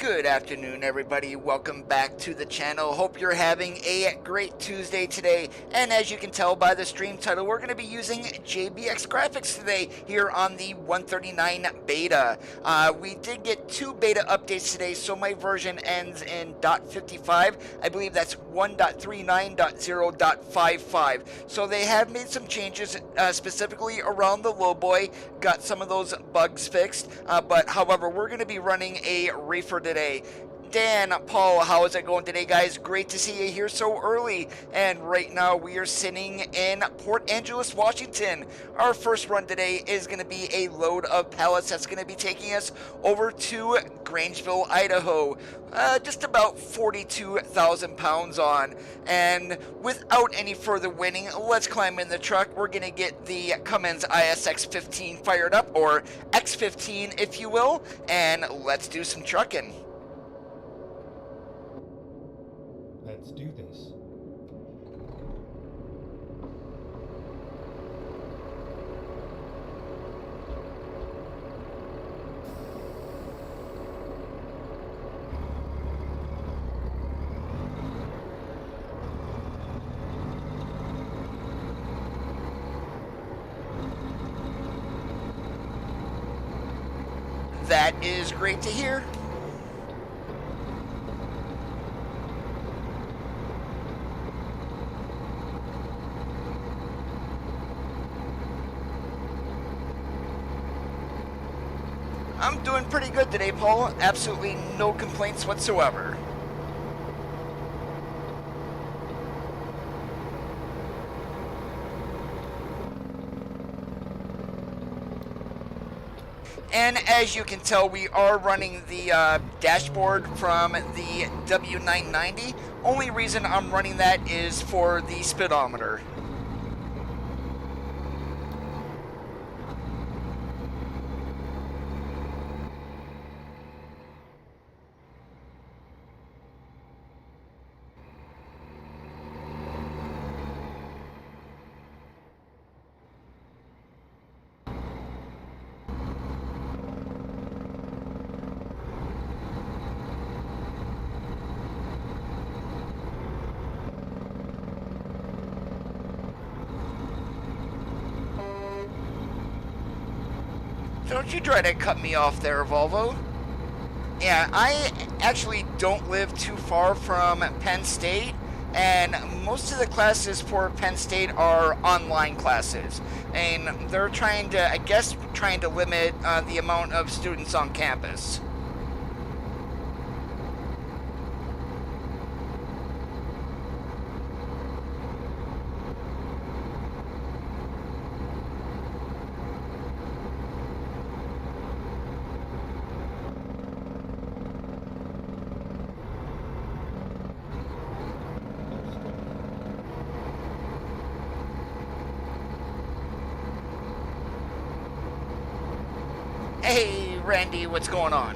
Good afternoon, everybody. Welcome back to the channel. Hope you're having a great Tuesday today. And as you can tell by the stream title, we're going to be using JBX graphics today here on the 139 beta. We did get two beta updates today, so my version ends in .55. I believe that's 1.39.0.55. So they have made some changes specifically around the low boy. Got some of those bugs fixed, but however, we're going to be running a reefer today. Dan, Paul, how is it going today, guys? Great to see you here so early. And right now we are sitting in Port Angeles, Washington. Our first run today is going to be a load of pallets that's going to be taking us over to Grangeville, Idaho. Just about 42,000 pounds on. And without any further waiting, let's climb in the truck. We're going to get the Cummins ISX-15 fired up, or X15 if you will, and let's do some trucking. Let's do this. That is great to hear. I'm doing pretty good today, Paul. Absolutely no complaints whatsoever. And as you can tell, we are running the dashboard from the W990. Only reason I'm running that is for the speedometer. Don't you try to cut me off there, Volvo. Yeah, I actually don't live too far from Penn State, and most of the classes for Penn State are online classes. And they're trying to, I guess, trying to limit the amount of students on campus. Hey, Randy, what's going on?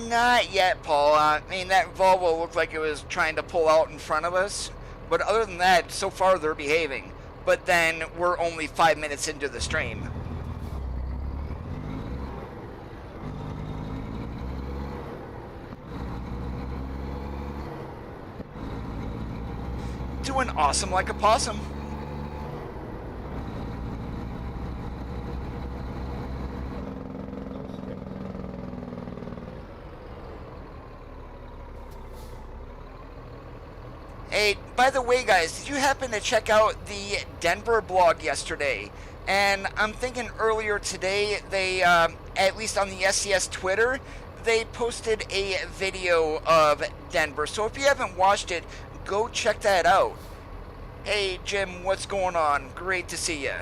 Not yet, Paul. I mean, that Volvo looked like it was trying to pull out in front of us. But other than that, so far they're behaving. But then we're only 5 minutes into the stream. Doing awesome like a possum. Hey, by the way, guys, did you happen to check out the Denver blog yesterday? And I'm thinking earlier today, they, at least on the SCS Twitter, they posted a video of Denver. So if you haven't watched it, go check that out. Hey, Jim, what's going on? Great to see you.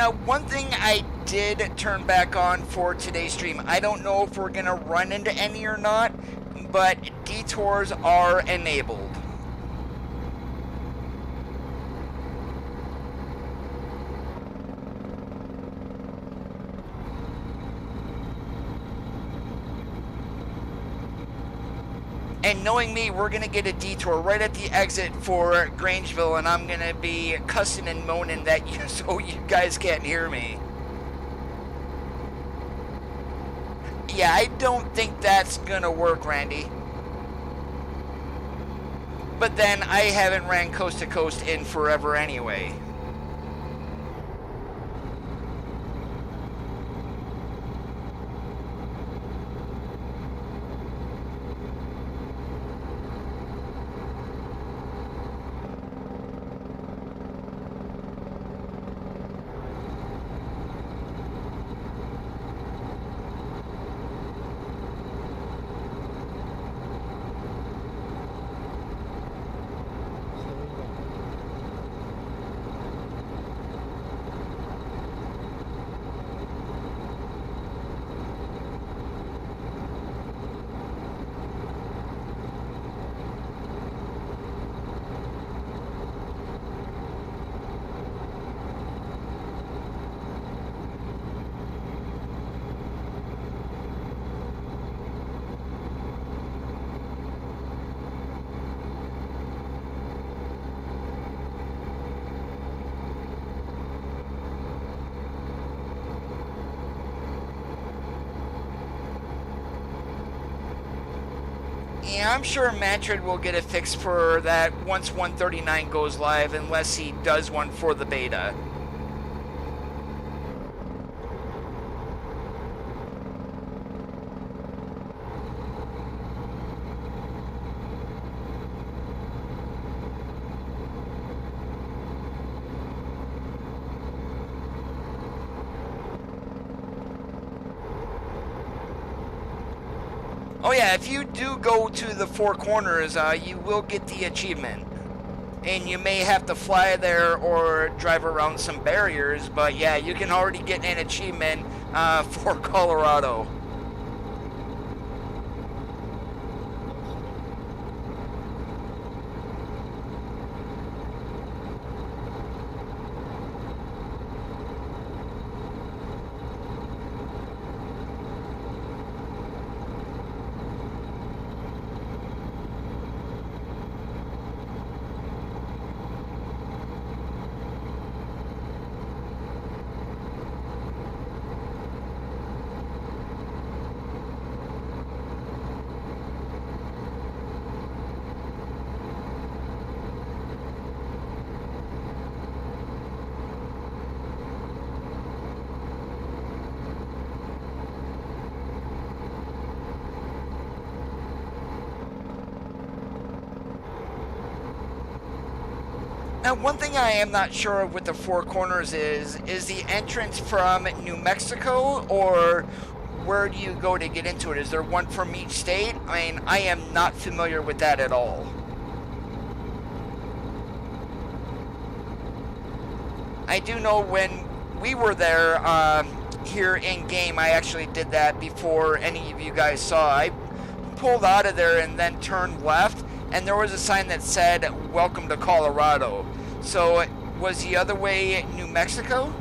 Now, one thing I did turn back on for today's stream, I don't know if we're going to run into any or not, but detours are enabled. And knowing me, we're going to get a detour right at the exit for Grangeville, and I'm going to be cussing and moaning that so you guys can't hear me. Yeah, I don't think that's going to work, Randy. But then I haven't ran coast to coast in forever anyway. Yeah, I'm sure Mantrid will get it fixed for that once 139 goes live, unless he does one for the beta. Oh yeah, if you do go to the Four Corners, you will get the achievement. And you may have to fly there or drive around some barriers, but yeah, you can already get an achievement for Colorado. Now, one thing I am not sure of with the Four Corners is the entrance from New Mexico, or where do you go to get into it? Is there one from each state? I mean, I am not familiar with that at all. I do know when we were there here in game, I actually did that before any of you guys saw. I pulled out of there and then turned left, and there was a sign that said, "Welcome to Colorado." So, was the other way New Mexico?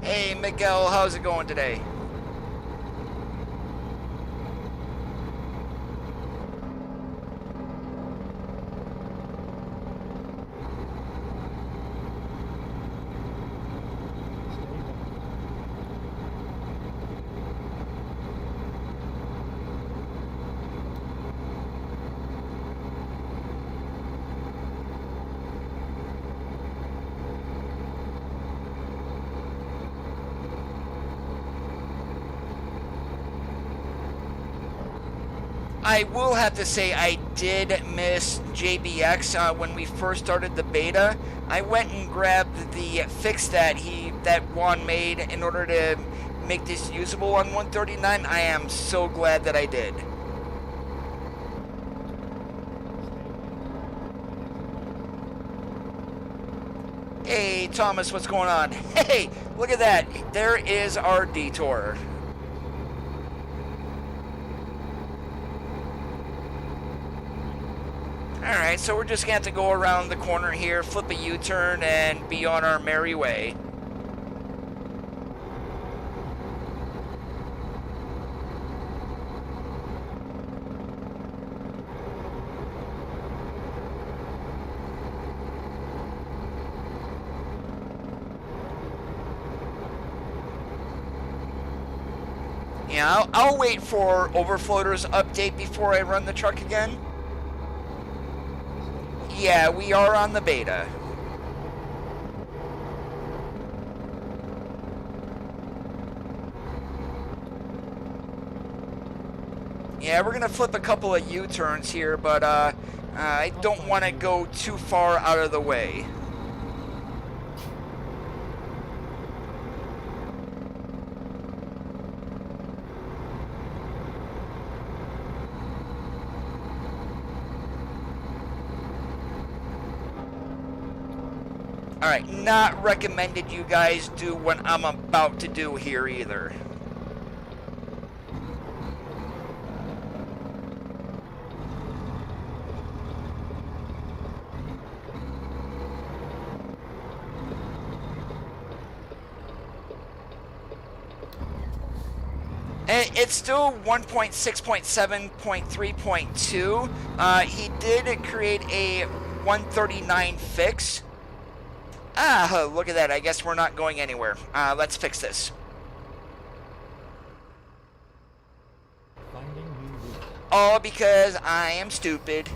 Hey Miguel, how's it going today? I will have to say I did miss JBX when we first started the beta. I went and grabbed the fix that Juan made in order to make this usable on 139. I am so glad that I did. Hey Thomas, what's going on? Hey, look at that. There is our detour. Alright, so we're just going to have to go around the corner here, flip a U-turn, and be on our merry way. Yeah, I'll wait for Overfloater's update before I run the truck again. Yeah, we are on the beta. Yeah, we're going to flip a couple of U-turns here, but I don't want to go too far out of the way. Alright, not recommended you guys do what I'm about to do here either. It's still 1.6.7.3.2. He did create a 139 fix. Ah, look at that. I guess we're not going anywhere. Let's fix this. All because I am stupid.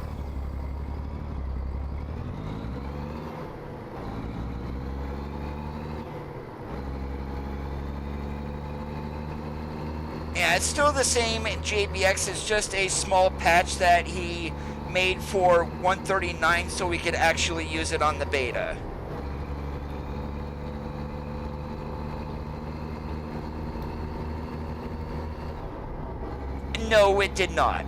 Yeah, it's still the same JBX. It's just a small patch that he made for 139 so we could actually use it on the beta. No, it did not.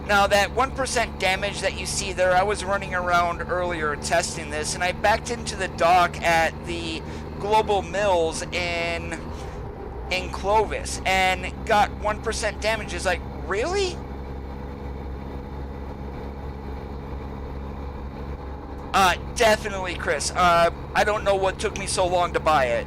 Now, that 1% damage that you see there, I was running around earlier testing this, and I backed into the dock at the Global Mills in Clovis and got 1% damage. It's like, really? Definitely, Chris. I don't know what took me so long to buy it.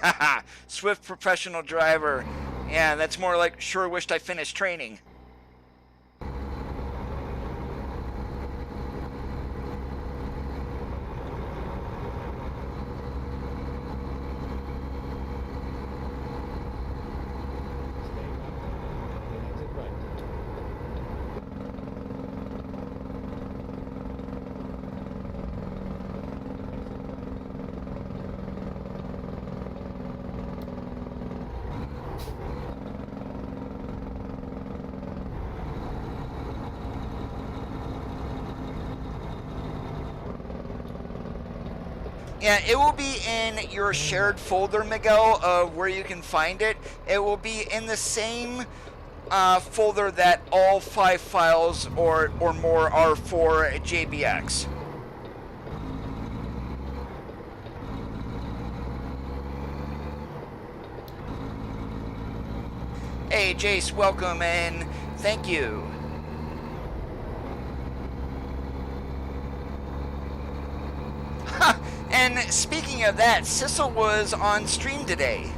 Haha, Swift professional driver. Yeah, that's more like sure wished I finished training. Yeah, it will be in your shared folder, Miguel, of where you can find it. It will be in the same folder that all 5 files or more are for JBX. Hey, Jace, welcome and thank you. And speaking of that, Sissel was on stream today.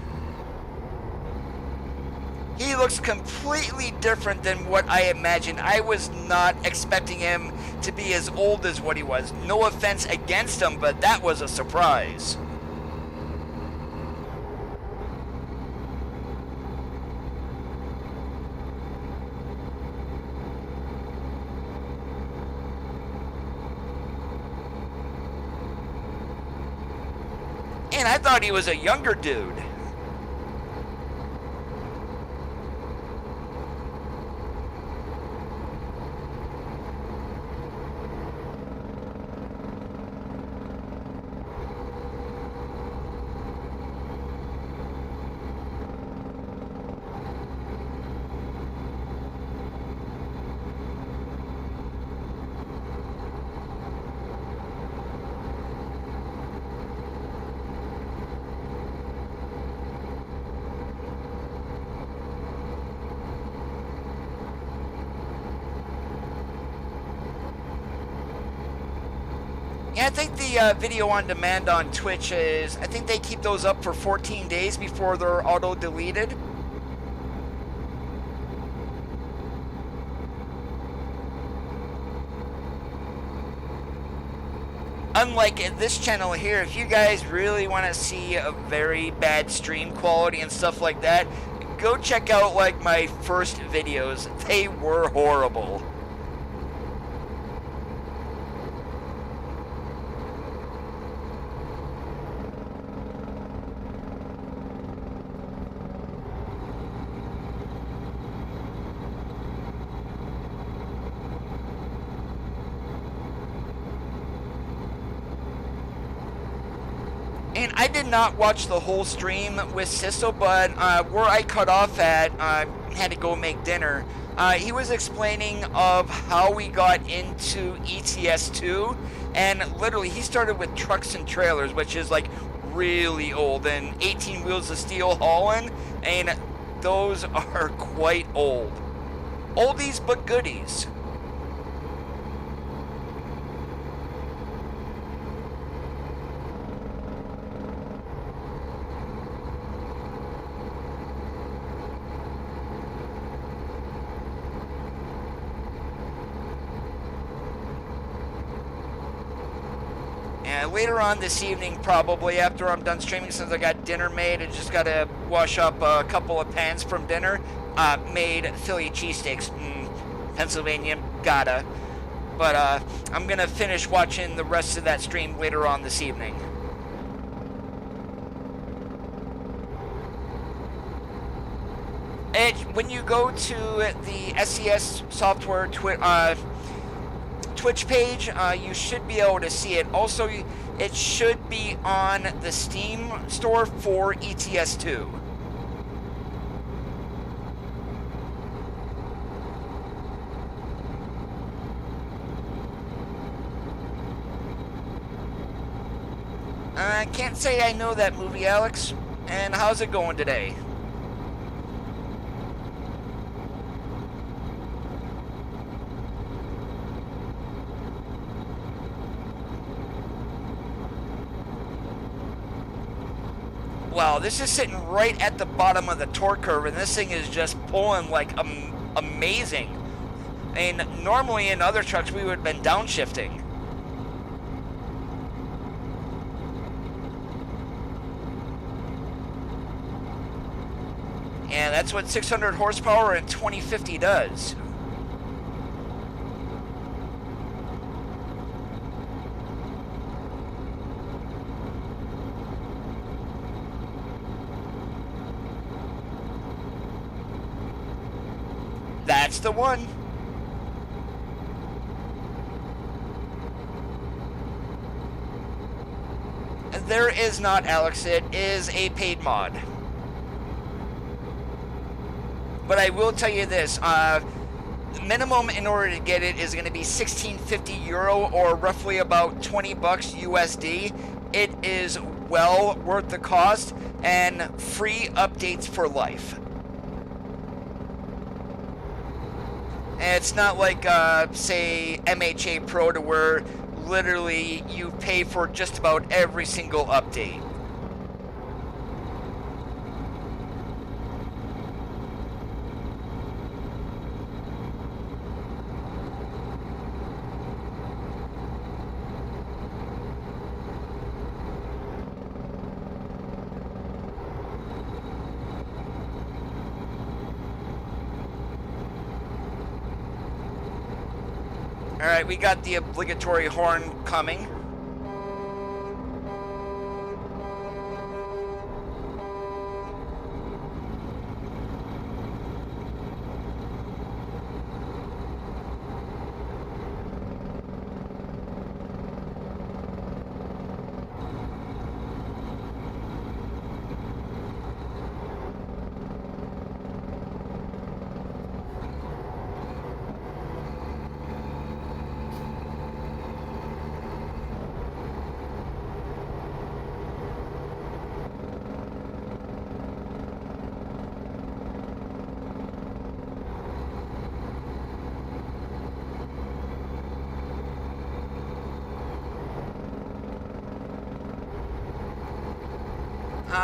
He looks completely different than what I imagined. I was not expecting him to be as old as what he was. No offense against him, but that was a surprise. And I thought he was a younger dude. Yeah, I think the video on demand on Twitch is, I think they keep those up for 14 days before they're auto-deleted. Unlike in this channel here, if you guys really want to see a very bad stream quality and stuff like that, go check out like my first videos. They were horrible. And I did not watch the whole stream with Sisto, but where I cut off at, had to go make dinner. He was explaining of how we got into ETS2, and literally he started with trucks and trailers, which is like really old, and 18 wheels of steel hauling, and those are quite old. Oldies but goodies. And later on this evening, probably after I'm done streaming, since I got dinner made, I just got to wash up a couple of pans from dinner. Made Philly cheesesteaks. Pennsylvania, gotta. But I'm going to finish watching the rest of that stream later on this evening. When you go to the SES software Twitch page, you should be able to see it. Also, it should be on the Steam store for ETS2. I can't say I know that movie, Alex. And how's it going today? Wow, this is sitting right at the bottom of the torque curve, and this thing is just pulling like amazing. And normally in other trucks we would have been downshifting. And that's what 600 horsepower and 2050 does. That's the one. There is not, Alex. It is a paid mod. But I will tell you this. Minimum in order to get it is going to be 1650 euro, or roughly about 20 bucks USD. It is well worth the cost and free updates for life. And it's not like, say, MHA Pro, to where literally you pay for just about every single update. All right, we got the obligatory horn coming.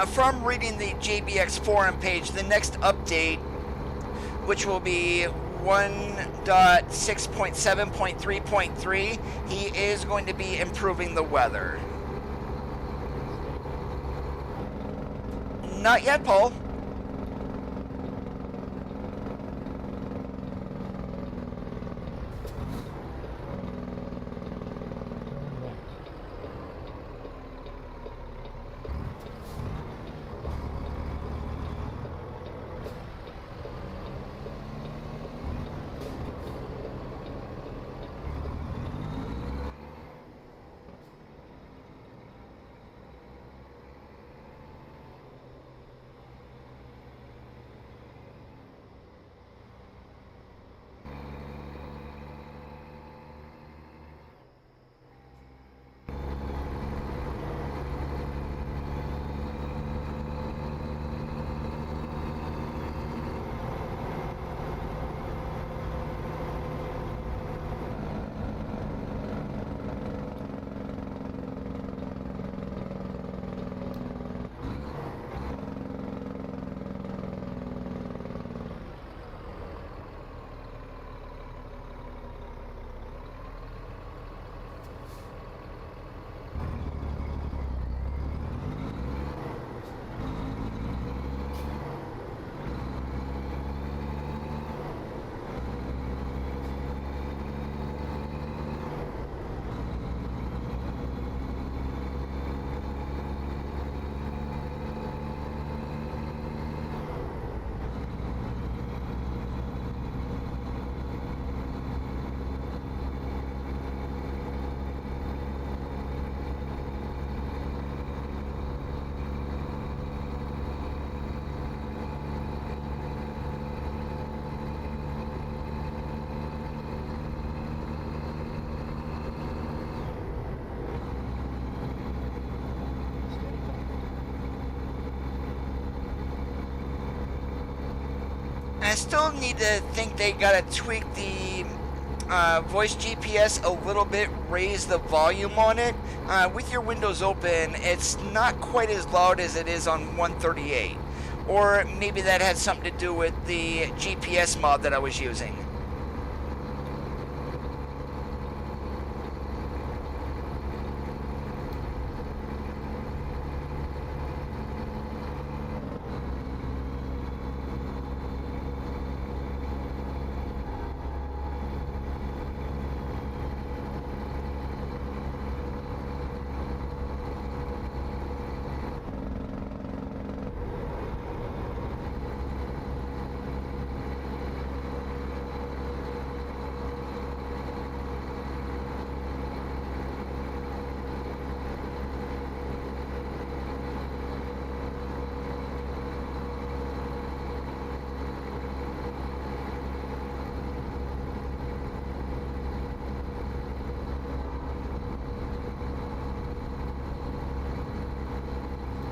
From reading the JBX forum page, the next update, which will be 1.6.7.3.3, he is going to be improving the weather. Not yet, Paul. I still need to think they gotta tweak the voice GPS a little bit, raise the volume on it. With your windows open, it's not quite as loud as it is on 138. Or maybe that had something to do with the GPS mod that I was using.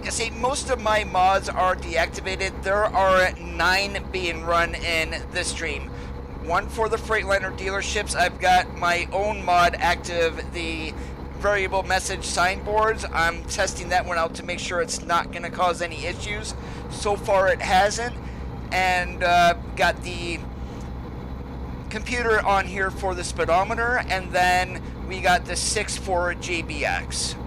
See, most of my mods are deactivated. There are 9 being run in this stream. 1 for the Freightliner dealerships. I've got my own mod active, the variable message signboards. I'm testing that one out to make sure it's not going to cause any issues. So far it hasn't. And got the computer on here for the speedometer, and then we got the 6 for JBX.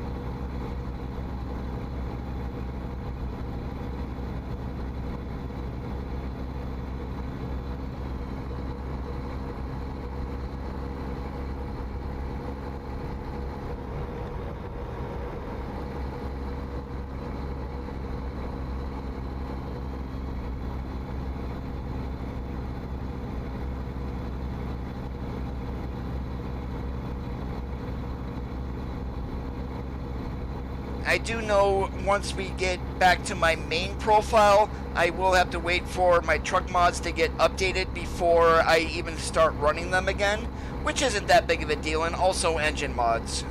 I do know once we get back to my main profile, I will have to wait for my truck mods to get updated before I even start running them again, which isn't that big of a deal, and also engine mods.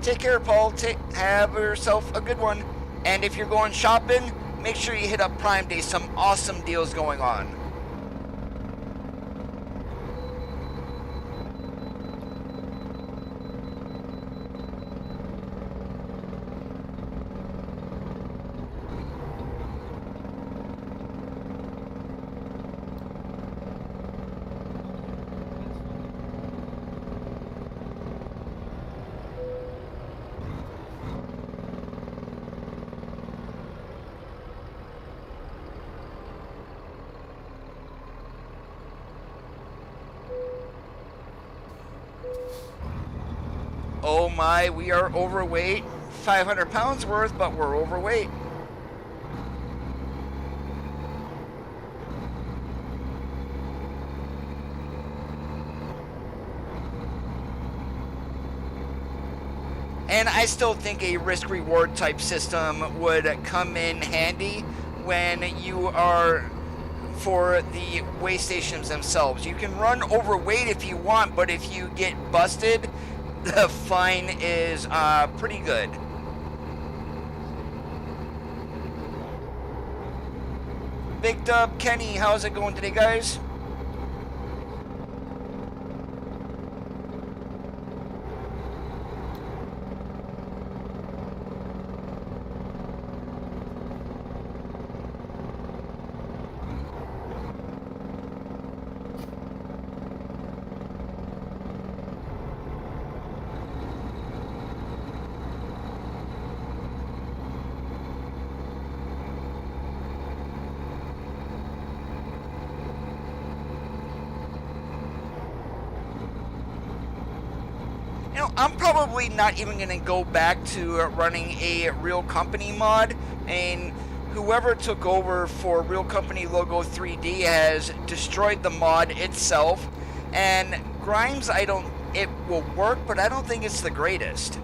Take care, Paul. Have yourself a good one. And if you're going shopping, make sure you hit up Prime Day. Some awesome deals going on. Oh my, we are overweight. 500 pounds worth, but we're overweight. And I still think a risk-reward type system would come in handy when you are for the weigh stations themselves. You can run overweight if you want, but if you get busted, the fine is pretty good. Big Dub, Kenny, how's it going today, guys? You know, I'm probably not even going to go back to running a Real Company mod, and whoever took over for Real Company Logo 3D has destroyed the mod itself, and Grimes, it will work, but I don't think it's the greatest.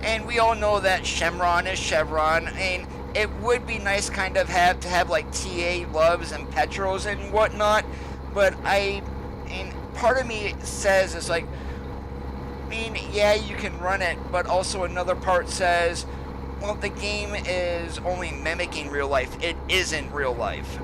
And we all know that Chevron is Chevron, and it would be nice kind of to have like TA Loves and Petros and whatnot, but part of me says it's like, yeah, you can run it, but also another part says, well, the game is only mimicking real life. It isn't real life.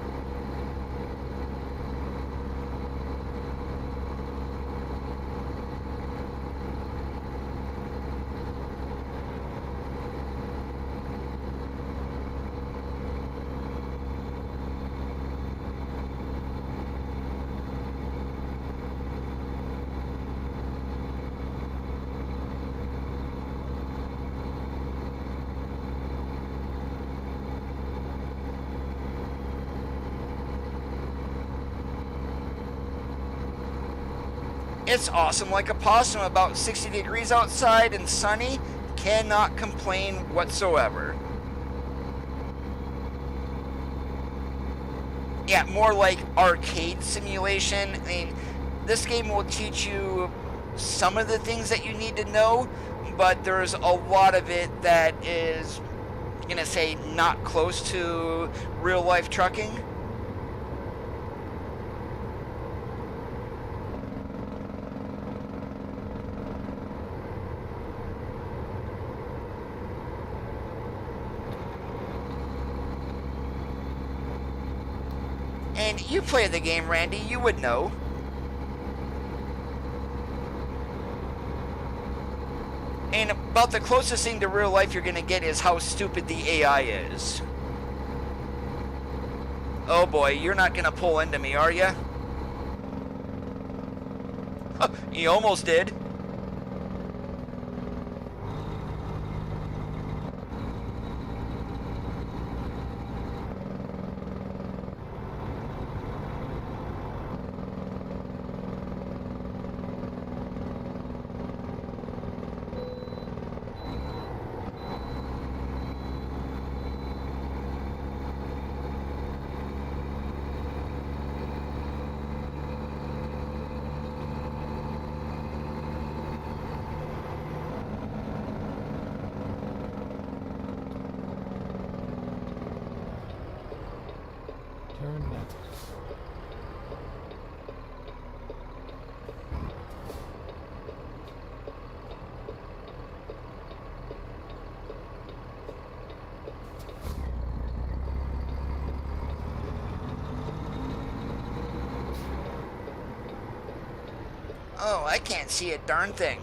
It's awesome like a possum, about 60 degrees outside and sunny. Cannot complain whatsoever. Yeah, more like arcade simulation. This game will teach you some of the things that you need to know, but there's a lot of it that is, gonna say, not close to real life trucking. And you play the game, Randy, you would know. And about the closest thing to real life you're going to get is how stupid the AI is. Oh boy, you're not going to pull into me, are you? You almost did. Turn left. Oh, I can't see a darn thing.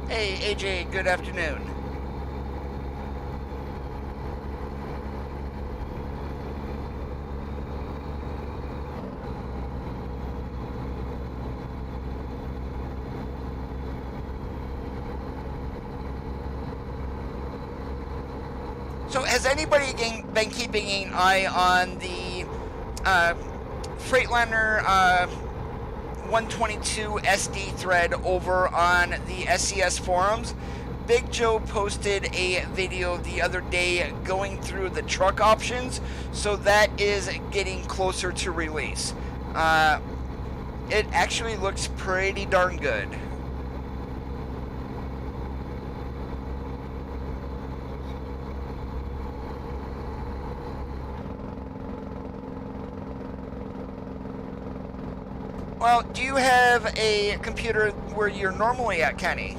Hey, AJ, good afternoon. So has anybody been keeping an eye on the Freightliner 122 SD thread over on the SCS forums? Big Joe posted a video the other day going through the truck options, so that is getting closer to release. It actually looks pretty darn good. Well, do you have a computer where you're normally at, Kenny?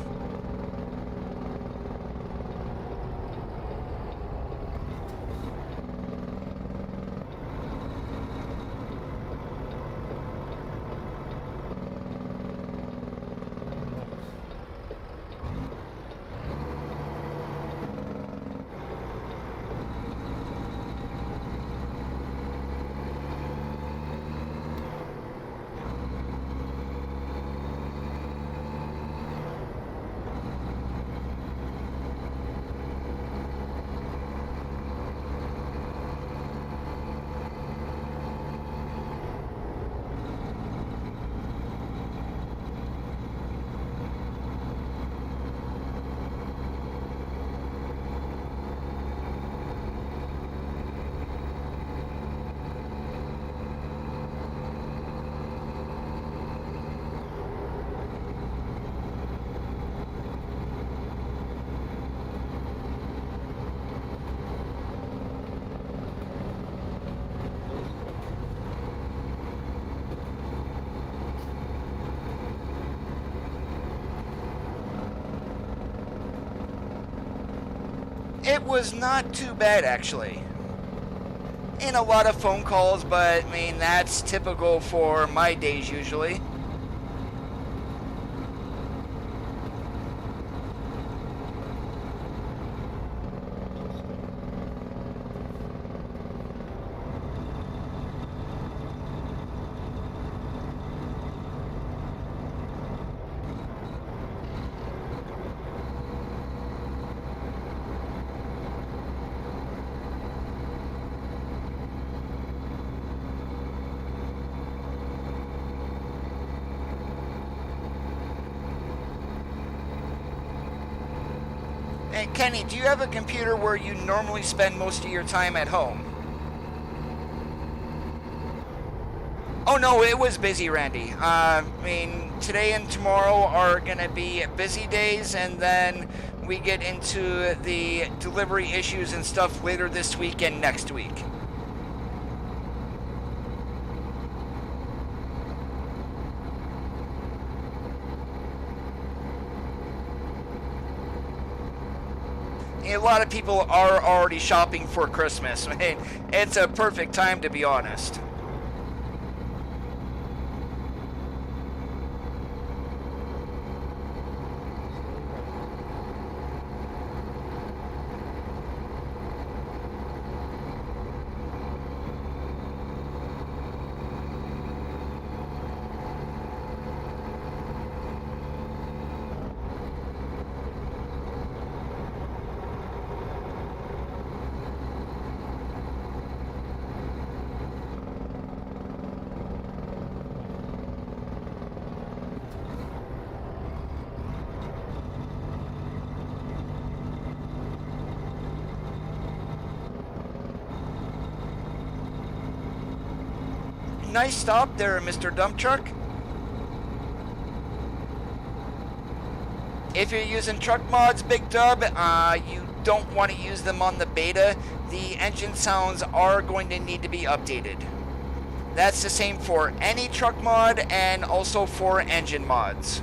It was not too bad, actually. And a lot of phone calls, but I mean, that's typical for my days usually. And Kenny, do you have a computer where you normally spend most of your time at home? Oh no, it was busy, Randy. I mean, today and tomorrow are gonna be busy days, and then we get into the delivery issues and stuff later this week and next week. A lot of people are already shopping for Christmas. I mean, it's a perfect time, to be honest. Nice stop there, Mr. Dump Truck. If you're using truck mods, Big Dub, you don't want to use them on the beta. The engine sounds are going to need to be updated. That's the same for any truck mod and also for engine mods.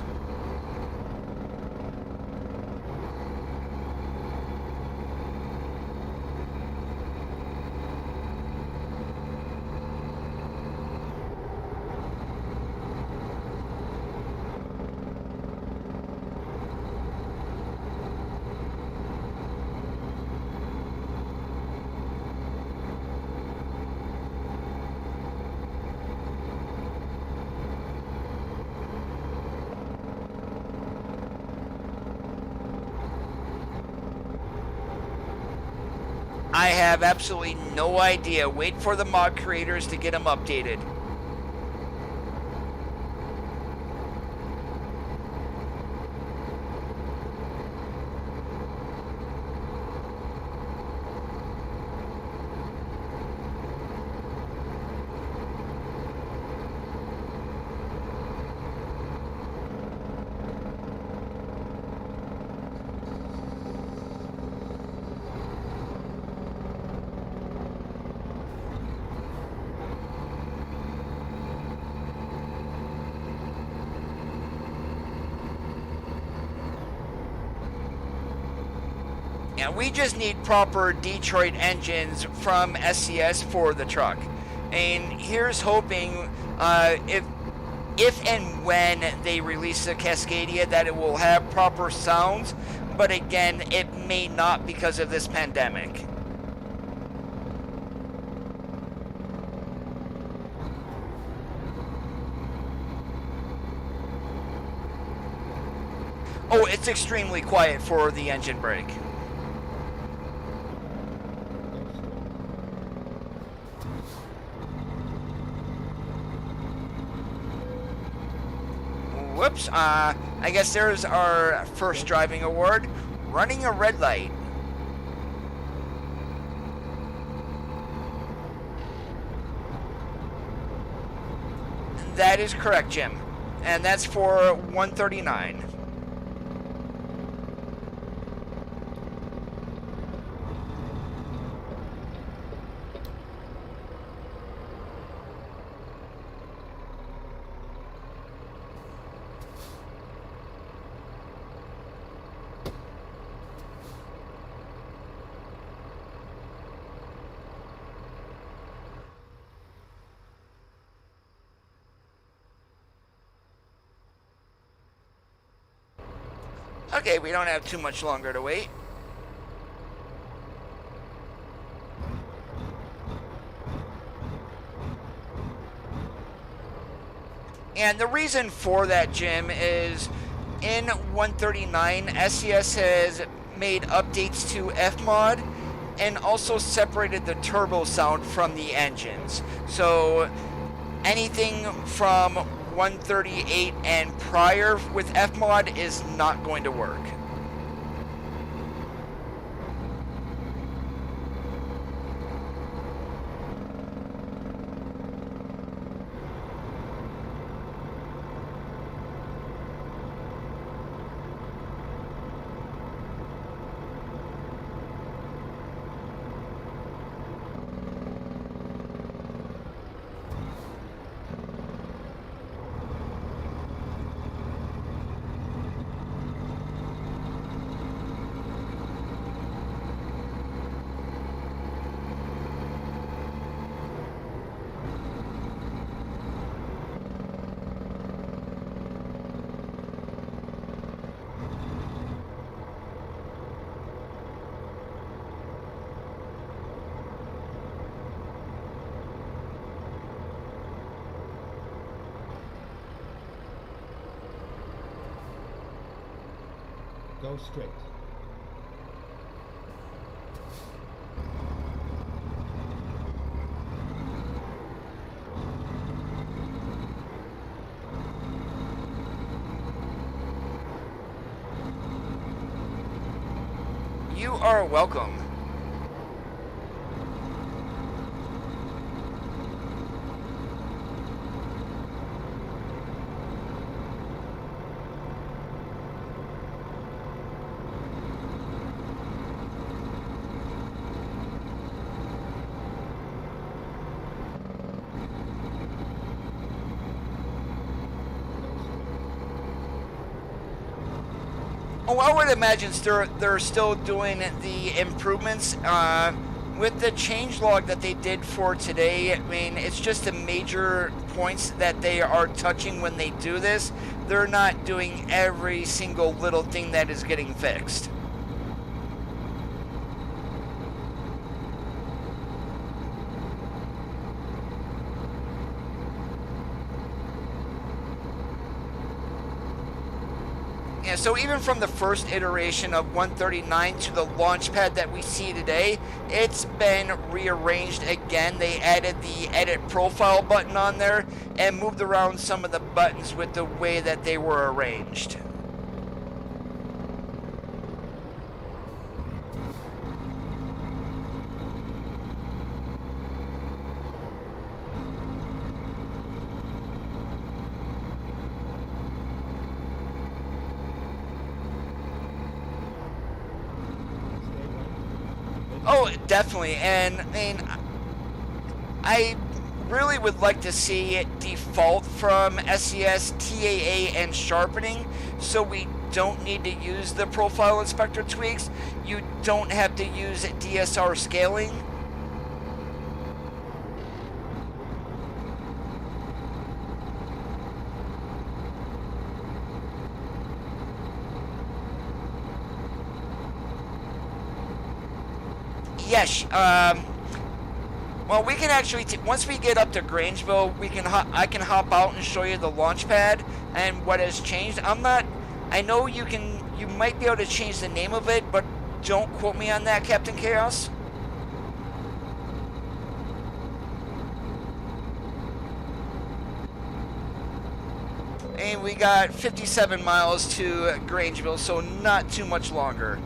I have absolutely no idea. Wait for the mod creators to get them updated. Yeah, we just need proper Detroit engines from SCS for the truck. And here's hoping if and when they release the Cascadia that it will have proper sounds, but again, it may not because of this pandemic. Oh, it's extremely quiet for the engine brake. Whoops, I guess there's our first driving award, running a red light. That is correct, Jim, and that's for 139. Okay, we don't have too much longer to wait. And the reason for that, Jim, is in 139, SCS has made updates to Fmod and also separated the turbo sound from the engines. So anything from 138 and prior with Fmod is not going to work. Go straight. You are welcome. Oh, I would imagine they're still doing the improvements with the changelog that they did for today. I mean, it's just the major points that they are touching when they do this. They're not doing every single little thing that is getting fixed. Yeah, so even from the first iteration of 139 to the launch pad that we see today, it's been rearranged again. They added the edit profile button on there and moved around some of the buttons with the way that they were arranged. Oh, definitely, and I mean, I really would like to see it default from SES, TAA, and sharpening, so we don't need to use the profile inspector tweaks. You don't have to use DSR scaling. Yes, well, we can actually, once we get up to Grangeville, I can hop out and show you the launch pad and what has changed. I know you might be able to change the name of it, but don't quote me on that, Captain Chaos. And we got 57 miles to Grangeville, so not too much longer.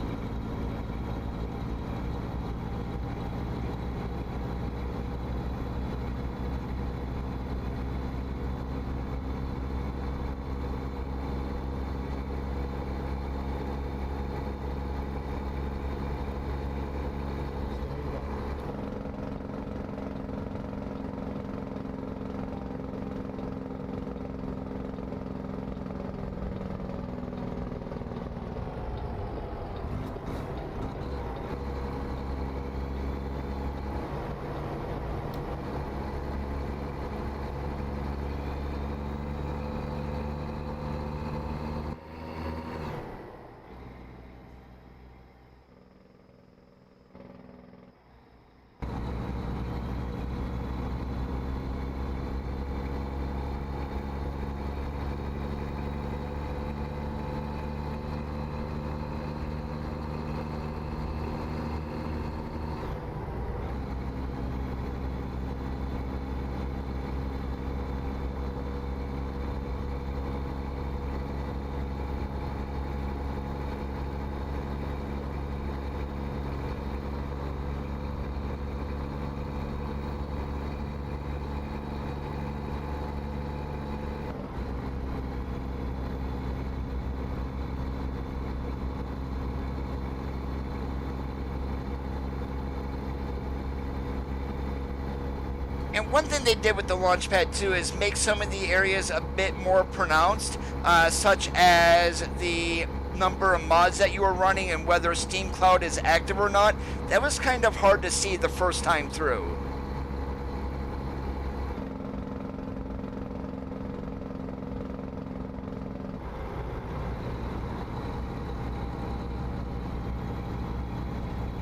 And one thing they did with the Launchpad too is make some of the areas a bit more pronounced, such as the number of mods that you were running and whether Steam Cloud is active or not. That was kind of hard to see the first time through.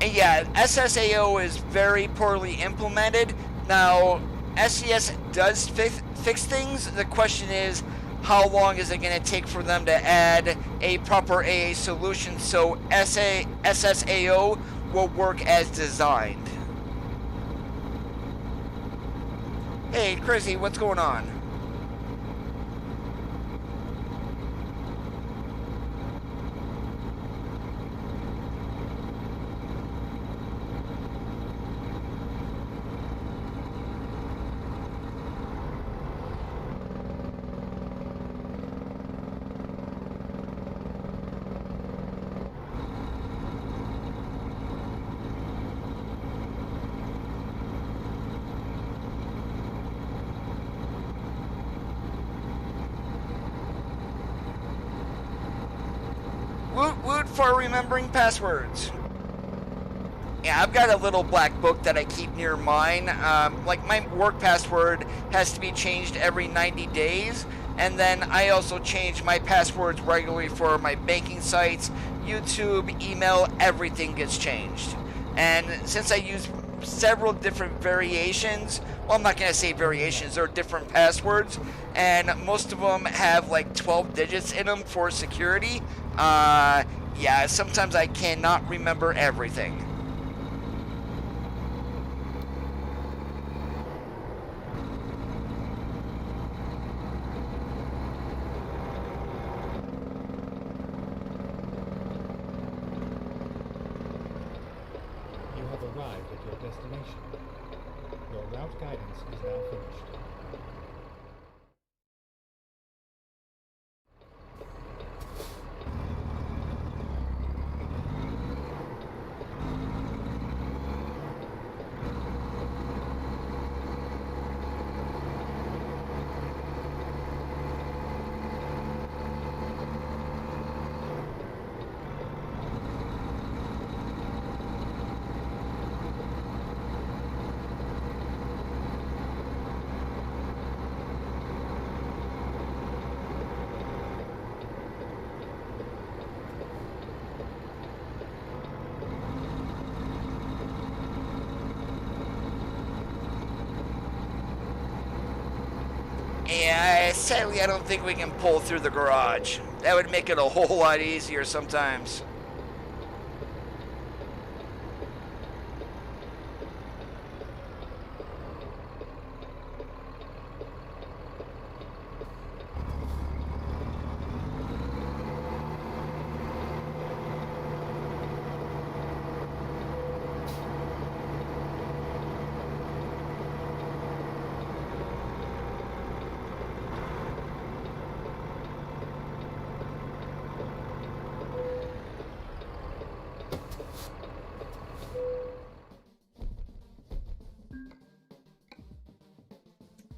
And yeah, SSAO is very poorly implemented. Now, SES does fix things. The question is, how long is it going to take for them to add a proper AA solution so SSAO will work as designed. Hey, Chrissy, what's going on? Woot woot for remembering passwords. Yeah, I've got a little black book that I keep near mine. Like my work password has to be changed every 90 days. And then I also change my passwords regularly for my banking sites, YouTube, email, everything gets changed. And since I use several different variations, well, I'm not going to say variations, they're different passwords, and most of them have like 12 digits in them for security. Yeah, sometimes I cannot remember everything. You have arrived at your destination. Your route guidance is now finished. Yeah, sadly I don't think we can pull through the garage. That would make it a whole lot easier sometimes.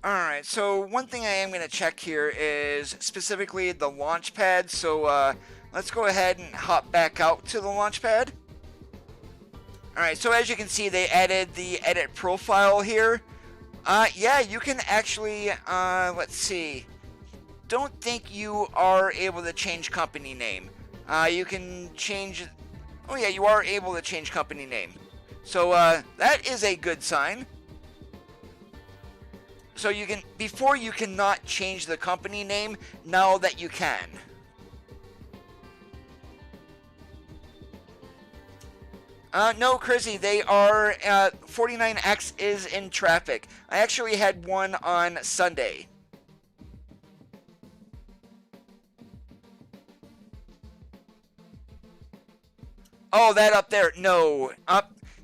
Alright, so one thing I am going to check here is specifically the launch pad. So let's go ahead and hop back out to the launch pad. Alright, so as you can see, they added the edit profile here. Yeah, you can actually, let's see. Don't think you are able to change company name. You can change, oh yeah, you are able to change company name. So that is a good sign. So you can, before you cannot change the company name, now that you can. No, Chrissy, they are, 49X is in traffic. I actually had one on Sunday. Oh, that up there, no.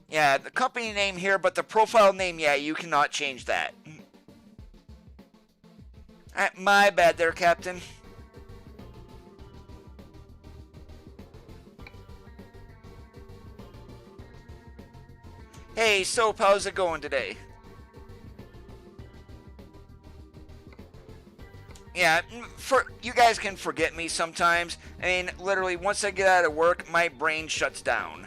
Yeah, the company name here, but the profile name, yeah, you cannot change that. My bad there, Captain. Hey, Soap, how's it going today? Yeah, you guys can forget me sometimes. I mean, literally, once I get out of work, my brain shuts down.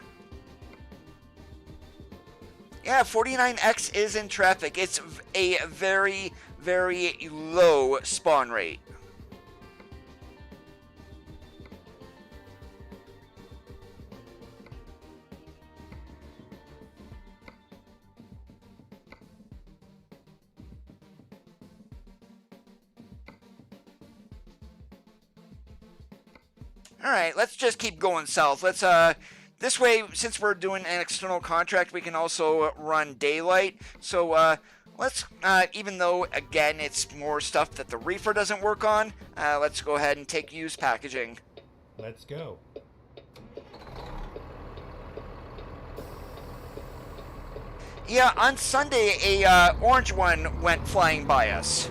Yeah, 49X is in traffic. It's a very, very low spawn rate. Alright, let's just keep going south. Let's, this way, since we're doing an external contract, we can also run daylight. So, let's, even though, again, it's more stuff that the reefer doesn't work on, let's go ahead and take used packaging. Let's go. Yeah, on Sunday, a orange one went flying by us.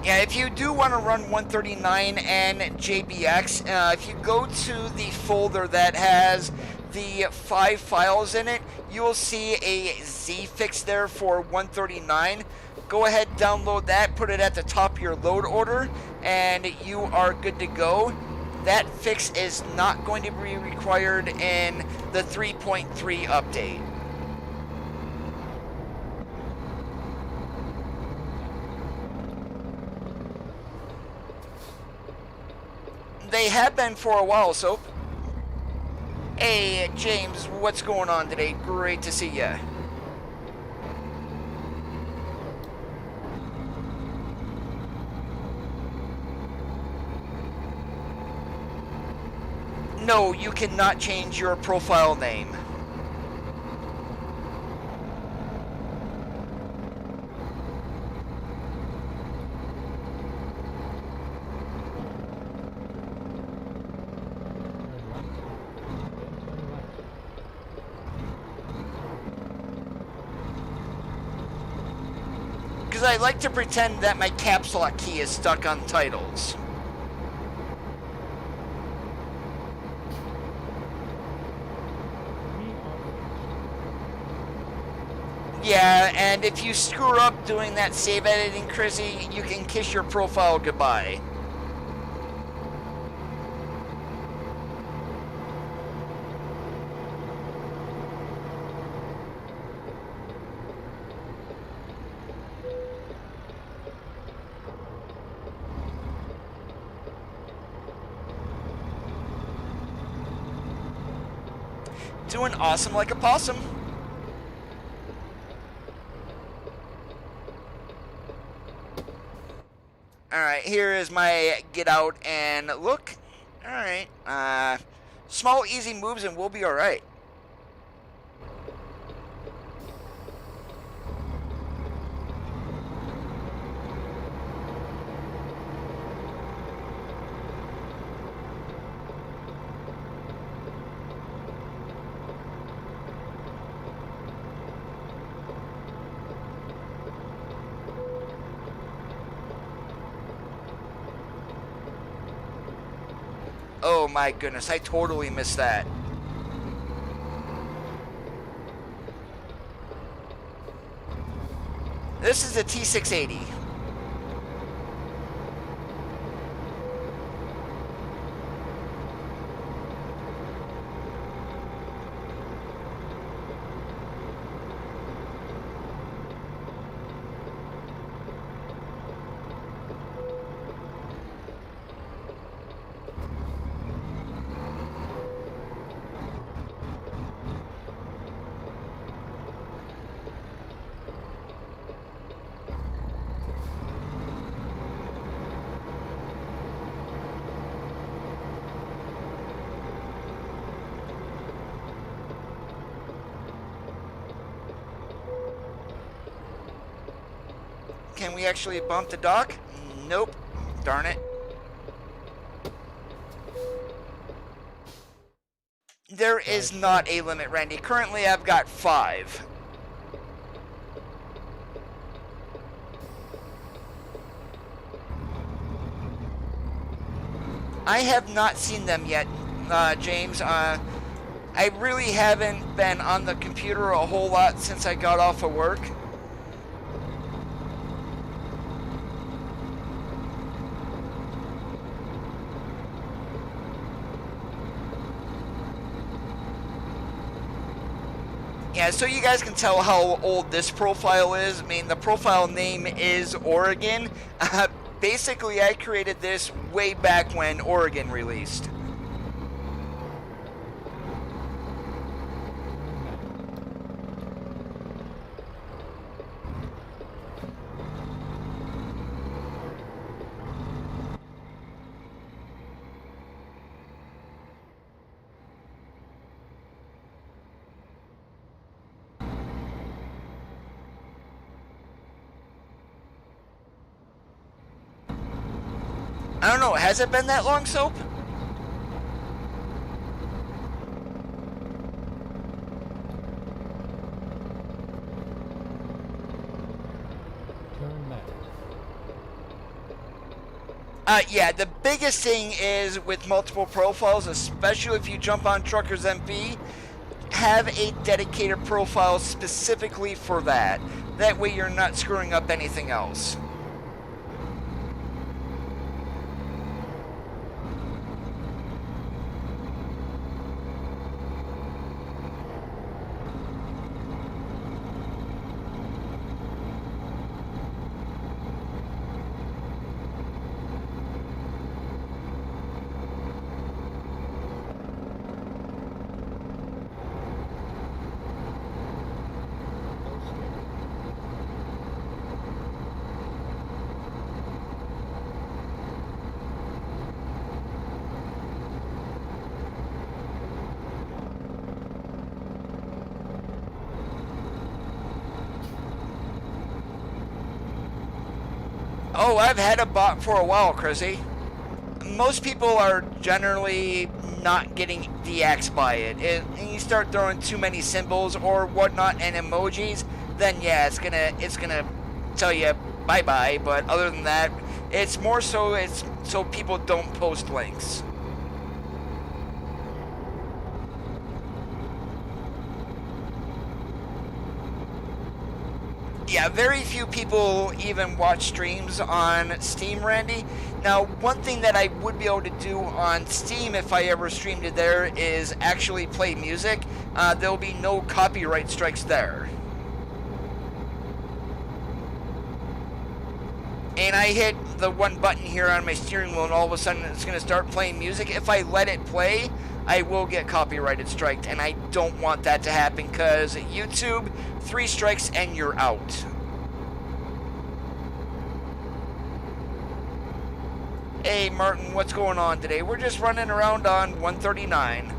Yeah, if you do want to run 139 and JBX, if you go to the folder that has the 5 files in it, you will see a Z fix there for 139. Go ahead, download that, put it at the top of your load order, and you are good to go. That fix is not going to be required in the 3.3 update. They have been for a while, so. Hey, James, what's going on today? Great to see ya. No, you cannot change your profile name. Because I like to pretend that my caps lock key is stuck on titles. Yeah, and if you screw up doing that save editing, Chrissy, you can kiss your profile goodbye. Doing awesome like a possum. Alright, here is my get out and look. Alright, small easy moves and we'll be alright. Oh my goodness, I totally missed that. This is a T680. Can we actually bump the dock? Nope. Darn it. There is not a limit, Randy. Currently, I've got 5. I have not seen them yet, James. I really haven't been on the computer a whole lot since I got off of work. Yeah, so you guys can tell how old this profile is. I mean, the profile name is Oregon. Basically, I created this way back when Oregon released. I don't know, has it been that long, Soap? Turn left. Yeah, the biggest thing is with multiple profiles, especially if you jump on Truckers MP, have a dedicated profile specifically for that. That way you're not screwing up anything else. Oh, I've had a bot for a while, Chrissy. Most people are generally not getting DX by it. And you start throwing too many symbols or whatnot and emojis, then yeah, it's gonna tell you bye-bye. But other than that, it's more so it's so people don't post links. Yeah, very few people even watch streams on Steam, Randy. Now, one thing that I would be able to do on Steam if I ever streamed it there is actually play music. There'll be no copyright strikes there. And I hit the one button here on my steering wheel and all of a sudden it's going to start playing music. If I let it play, I will get copyrighted striked, and I don't want that to happen because YouTube, 3 strikes and you're out. Hey Martin, what's going on today? We're just running around on 139.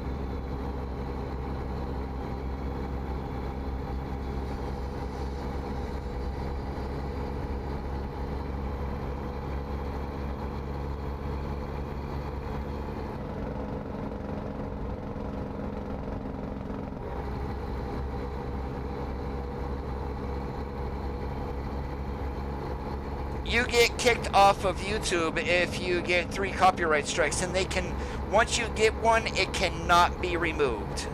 You get kicked off of YouTube if you get 3 copyright strikes, and they can, once you get one, it cannot be removed.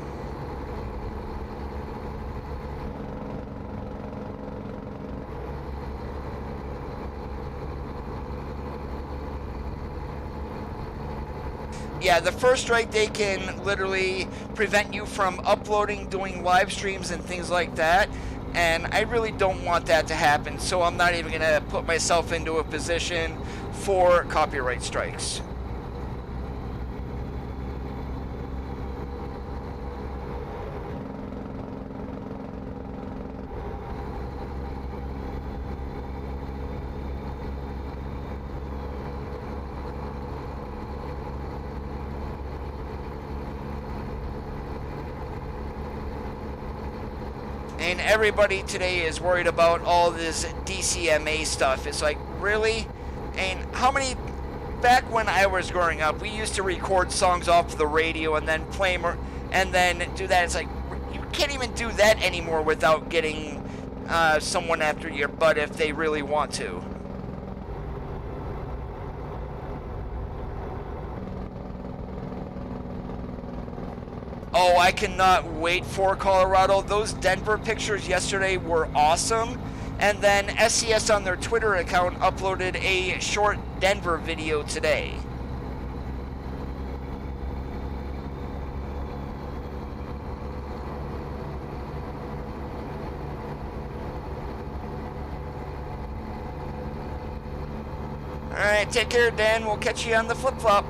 Yeah, the first strike, they can literally prevent you from uploading, doing live streams and things like that. And I really don't want that to happen, so I'm not even going to put myself into a position for copyright strikes. And everybody today is worried about all this DCMA stuff. It's like, really? And how many, back when I was growing up, we used to record songs off the radio and then play them and then do that. It's like, you can't even do that anymore without getting someone after your butt if they really want to. Oh, I cannot wait for Colorado. Those Denver pictures yesterday were awesome. And then SCS on their Twitter account uploaded a short Denver video today. Alright, take care, Dan. We'll catch you on the flip-flop.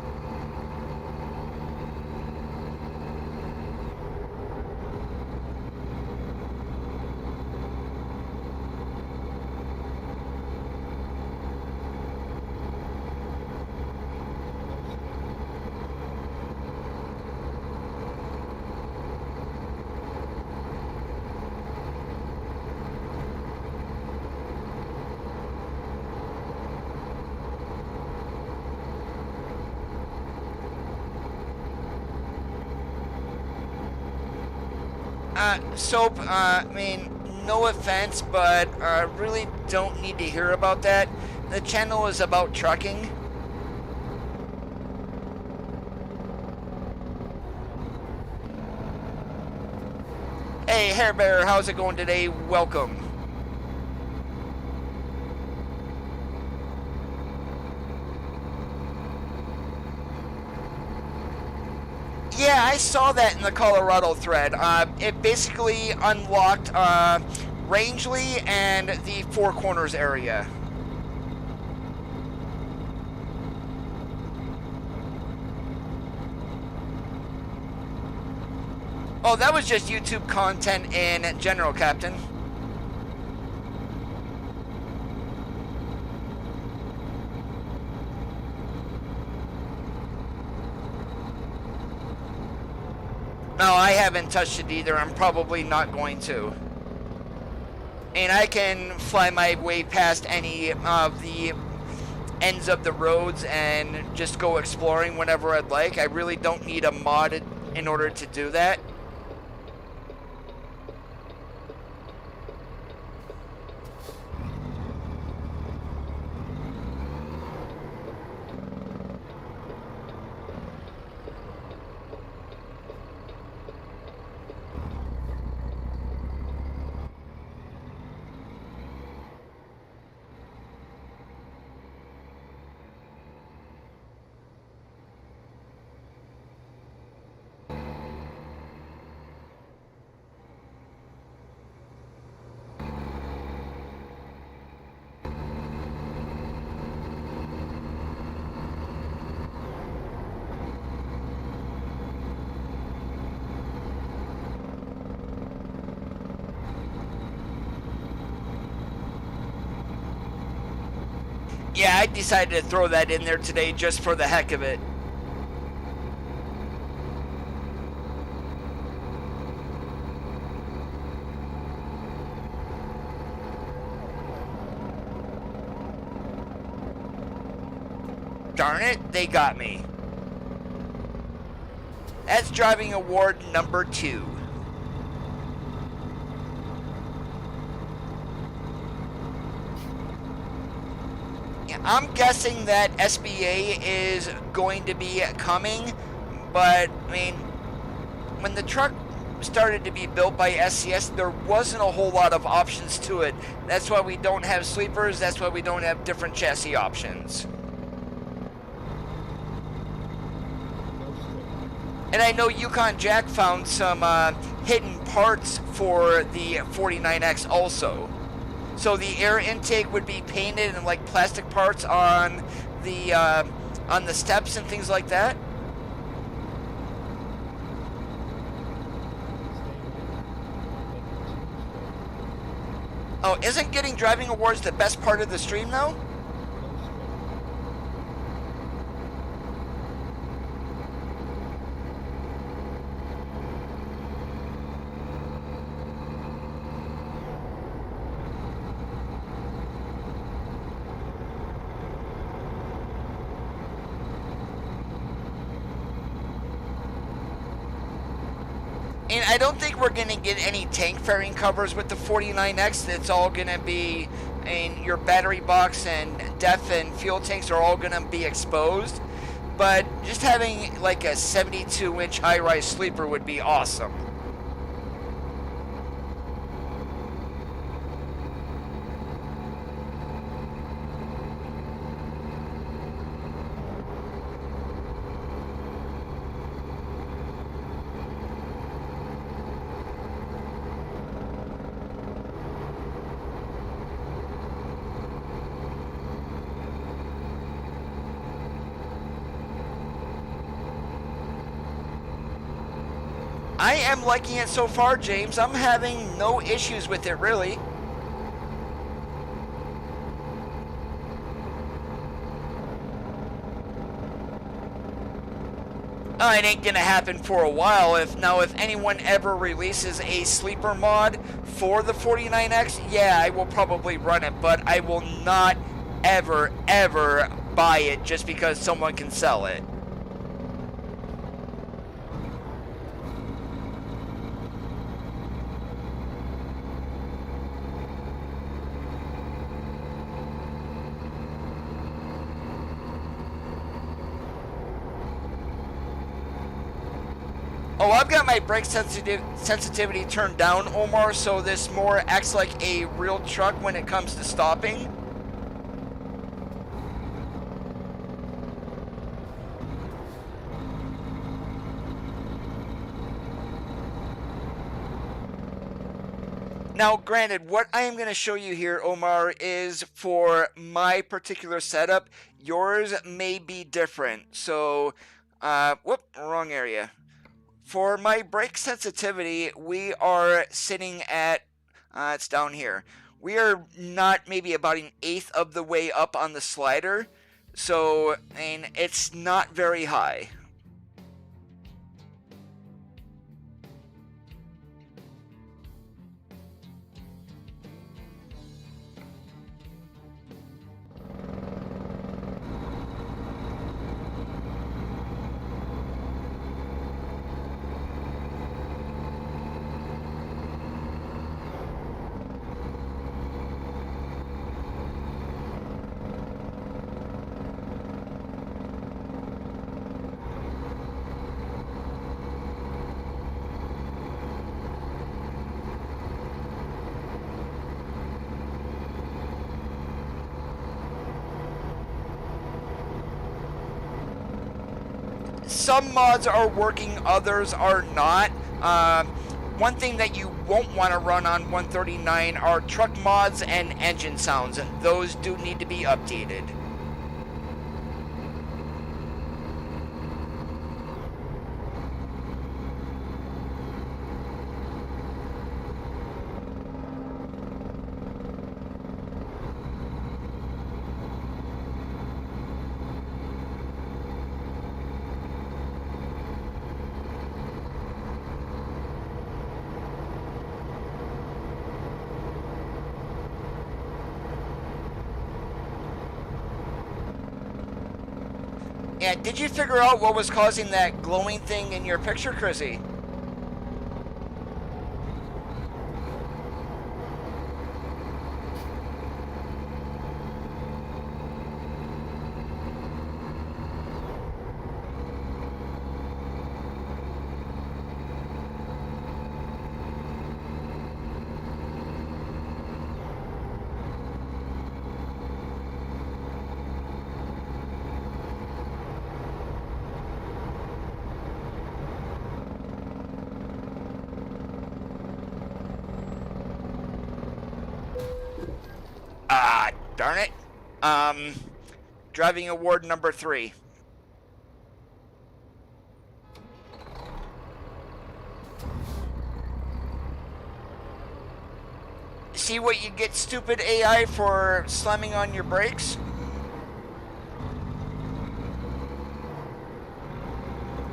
Soap, I mean, no offense, but I really don't need to hear about that. The channel is about trucking. Hey, Hair Bear, how's it going today? Welcome. Yeah, I saw that in the Colorado thread. It basically unlocked Rangeley and the Four Corners area. Oh, that was just YouTube content in general, Captain. No, I haven't touched it either. I'm probably not going to. And I can fly my way past any of the ends of the roads and just go exploring whenever I'd like. I really don't need a mod in order to do that. Yeah, I decided to throw that in there today just for the heck of it. Darn it, they got me. That's driving award number 2. I'm guessing that SBA is going to be coming, but I mean, when the truck started to be built by SCS, there wasn't a whole lot of options to it. That's why we don't have sleepers, that's why we don't have different chassis options. And I know Yukon Jack found some hidden parts for the 49X also. So the air intake would be painted and like plastic parts on the steps and things like that. Oh, isn't getting driving awards the best part of the stream though? And I don't think we're going to get any tank fairing covers with the 49X. It's all going to be, and your battery box and def and fuel tanks are all going to be exposed. But just having like a 72-inch high-rise sleeper would be awesome. I am liking it so far, James. I'm having no issues with it, really. It ain't gonna happen for a while. If anyone ever releases a sleeper mod for the 49X, yeah, I will probably run it, but I will not ever buy it just because someone can sell it. Oh, I've got my brake sensitivity turned down, Omar, so this more acts like a real truck when it comes to stopping. Now, granted, what I am going to show you here, Omar, is for my particular setup. Yours may be different. So, whoop, wrong area. For my brake sensitivity, we are sitting at, it's down here. We are not maybe about an eighth of the way up on the slider. So, and it's not very high. Some mods are working, others are not. One thing that you won't want to run on 139 are truck mods and engine sounds. Those do need to be updated. And did you figure out what was causing that glowing thing in your picture, Chrissy? Darn it. Driving award number 3. See what you get, stupid AI, for slamming on your brakes?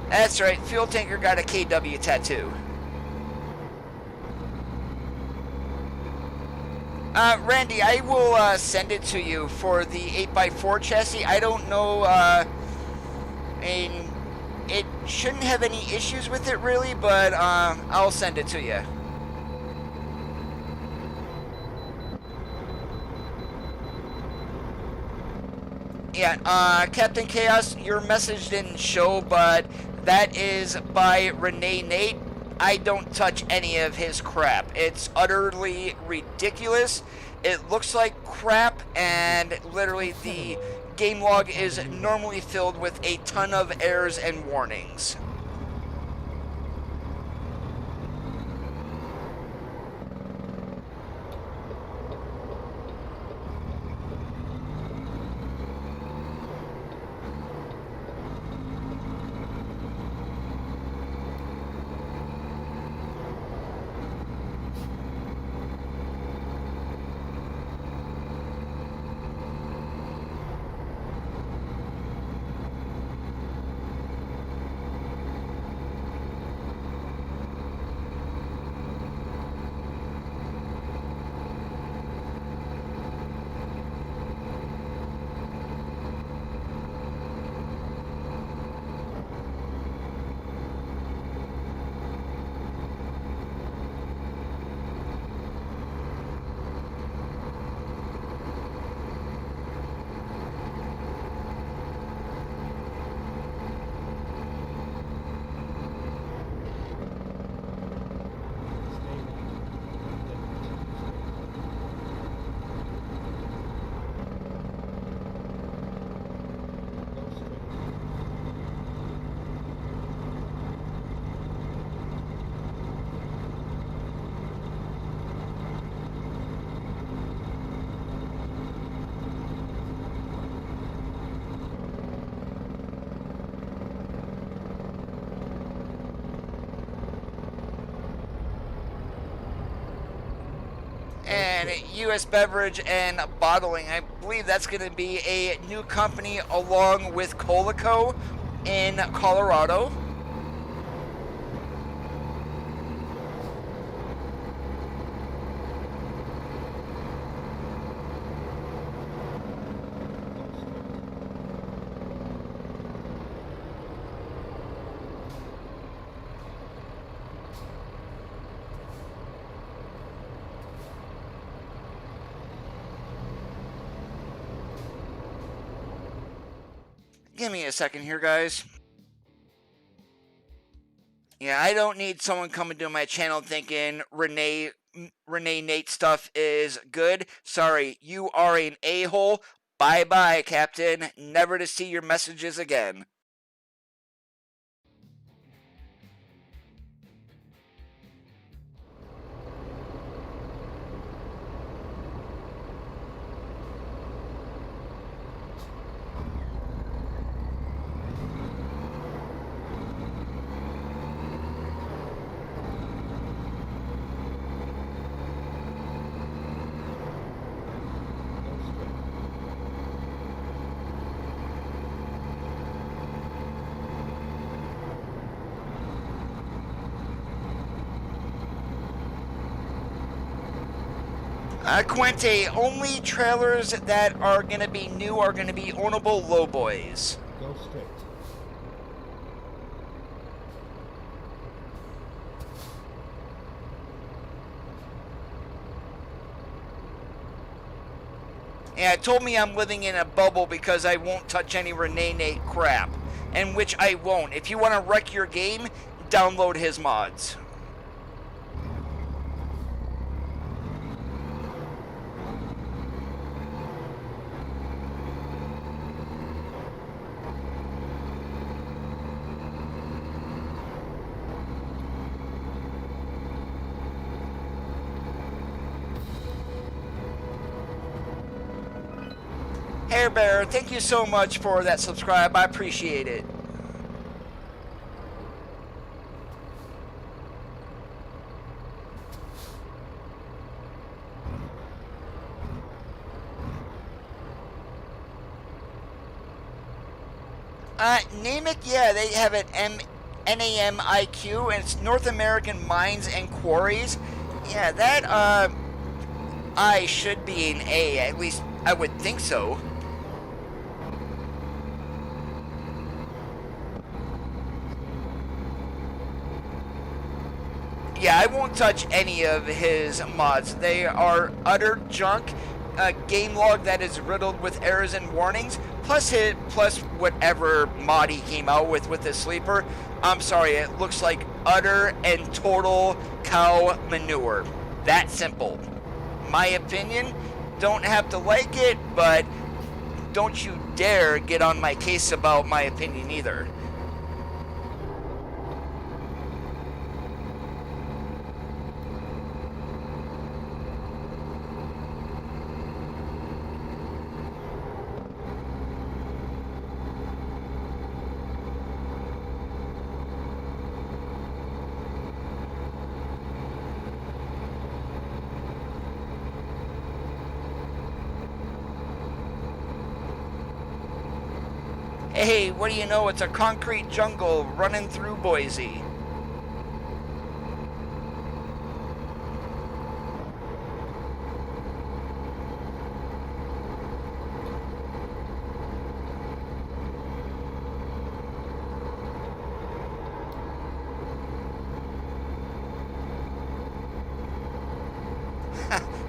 That's right, fuel tanker got a KW tattoo. Randy, I will send it to you for the 8x4 chassis. I don't know, and it shouldn't have any issues with it really, but I'll send it to you. Yeah, Captain Chaos, your message didn't show, but that is by Renee Nate. I don't touch any of his crap. It's utterly ridiculous. It looks like crap, and literally the game log is normally filled with a ton of errors and warnings. And U.S. Beverage and Bottling, I believe that's going to be a new company along with Colaco in Colorado. Give me a second here, guys. Yeah, I don't need someone coming to my channel thinking Renee Nate stuff is good. Sorry, you are an a-hole. Bye-bye, Captain. Never to see your messages again. Quente, only trailers that are going to be new are going to be ownable lowboys. Go straight. Yeah, it told me I'm living in a bubble because I won't touch any Renee Nate crap. And which I won't. If you want to wreck your game, download his mods. Hair Bear, thank you so much for that subscribe. I appreciate it. Namic, yeah, they have an NAMIQ, and it's North American Mines and Quarries. Yeah, that, I should be an A, at least I would think so. Yeah, I won't touch any of his mods. They are utter junk. A game log that is riddled with errors and warnings, plus whatever mod he came out with the sleeper. I'm sorry, it looks like utter and total cow manure. That simple. My opinion, don't have to like it, but don't you dare get on my case about my opinion either. Hey, what do you know? It's a concrete jungle running through Boise.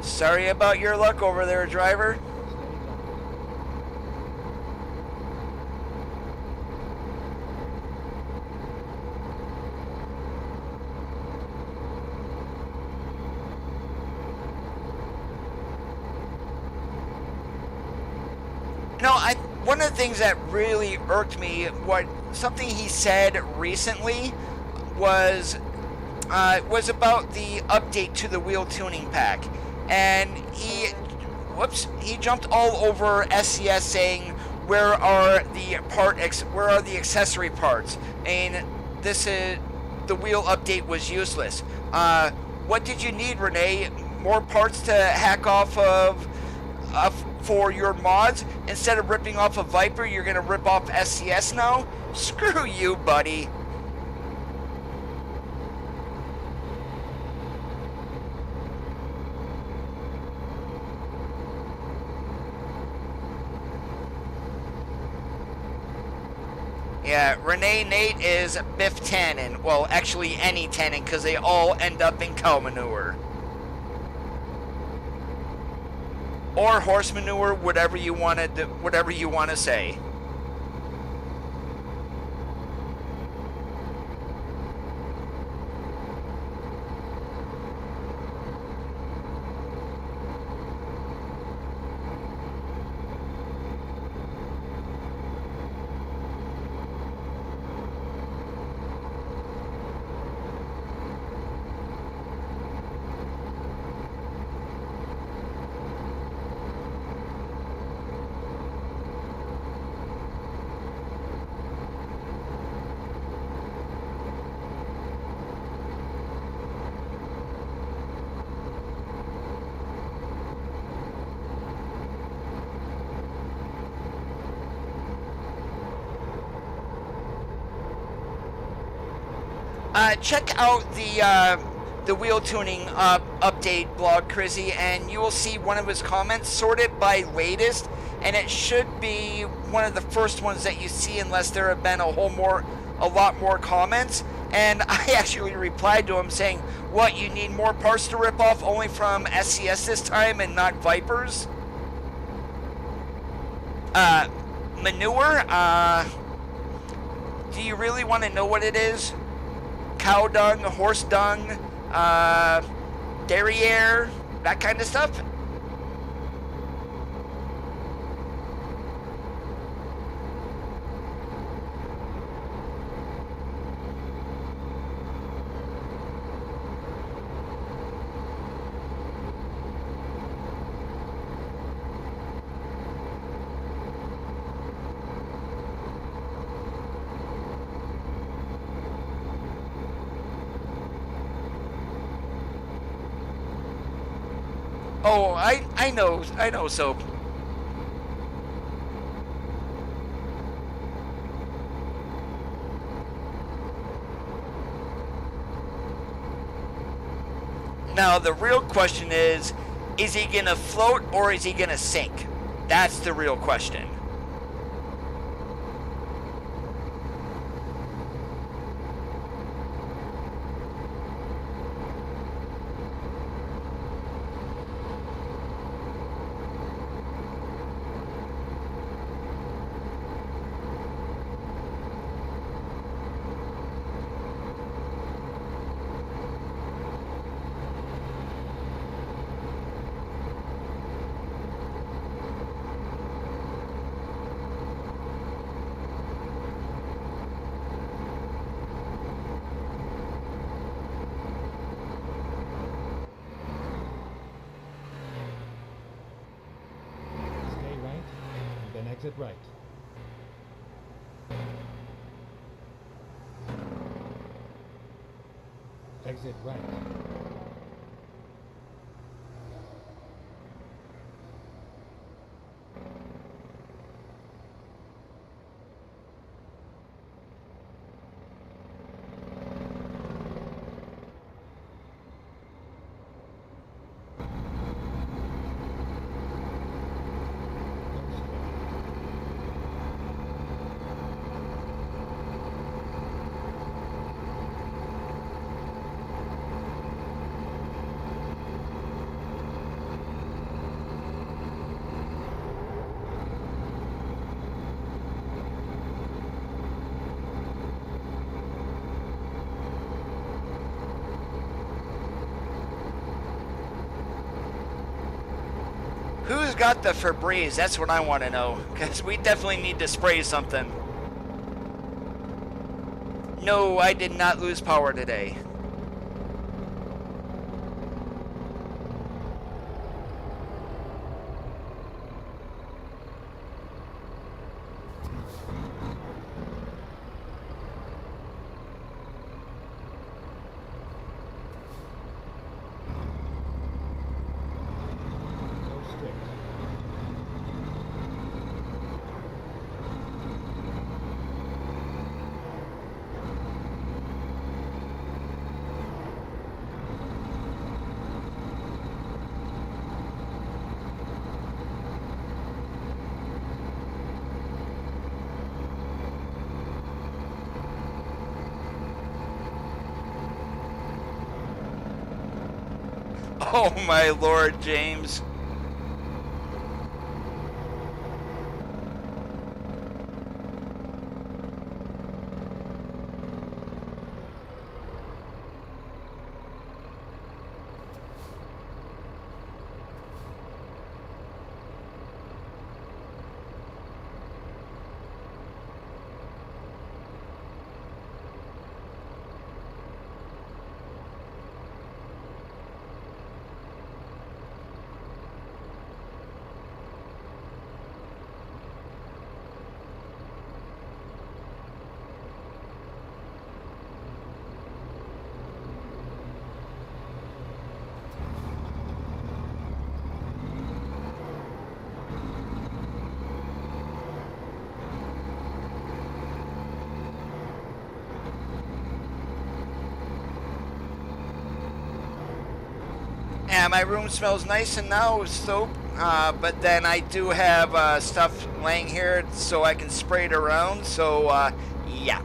Sorry about your luck over there, driver. No, one of the things that really irked me, something he said recently was about the update to the wheel tuning pack, and he jumped all over SCS saying where are the accessory parts, and the wheel update was useless. What did you need, Renee? more parts to hack off of for your mods. Instead of ripping off a Viper, you're gonna rip off SCS now? Screw you, buddy. Yeah, Renee Nate is Biff Tannen. Well, actually any Tannen, because they all end up in cow manure. Or horse manure, whatever you want to say. Check out the wheel tuning update blog, Chrissy, and you will see one of his comments sorted by latest, and it should be one of the first ones that you see unless there have been a lot more comments. And I actually replied to him saying, "What, you need more parts to rip off only from SCS this time and not Vipers?" Manure? Do you really want to know what it is? Cow dung, horse dung, derriere, that kind of stuff? Oh, I know, Soap. Now, the real question is he gonna float or is he gonna sink? That's the real question. Exit right. Exit right. Who's got the Febreze? That's what I want to know, because we definitely need to spray something. No, I did not lose power today. Oh my lord, James. Yeah, my room smells nice and now with soap, but then I do have stuff laying here so I can spray it around, so yeah.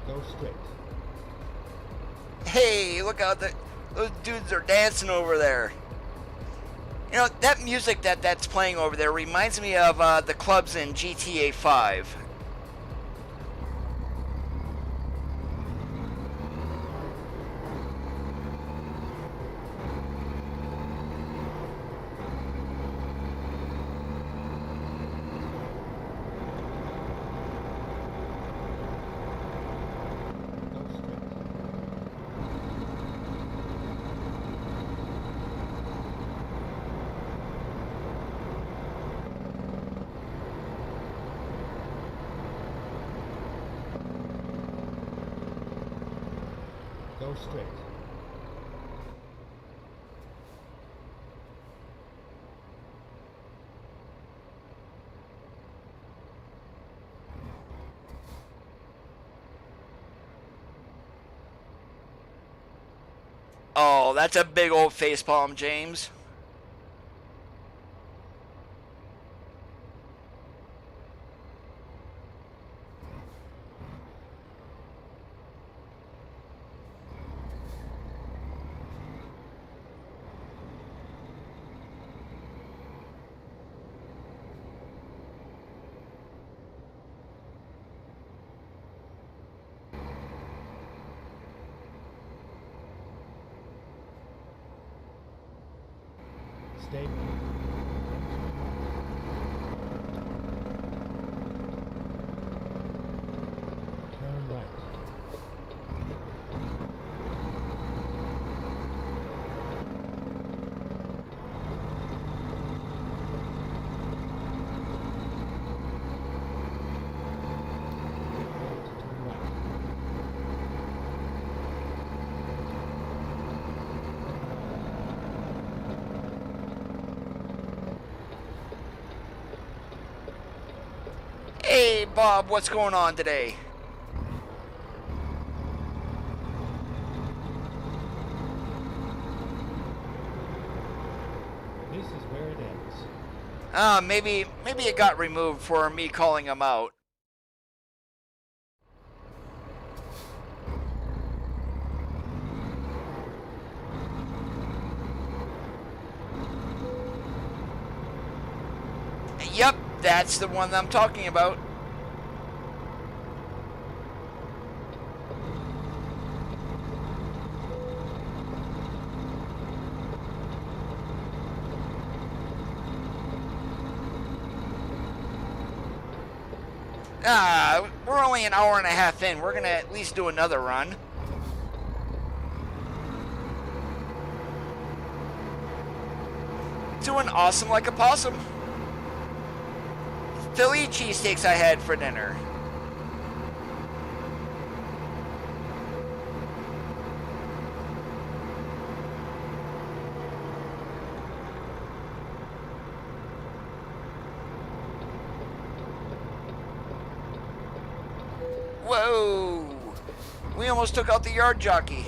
Go straight. Hey, look out, those dudes are dancing over there. You know, that music that's playing over there reminds me of the clubs in GTA 5. Go straight. Oh, that's a big old facepalm, James. Stay. Turn right. Hey, Bob, what's going on today? This is where it ends. Maybe it got removed for me calling him out. Yep, that's the one that I'm talking about. We're only an hour and a half in. We're gonna at least do another run. Doing awesome like a possum. Philly cheesesteaks I had for dinner. Whoa! We almost took out the yard jockey.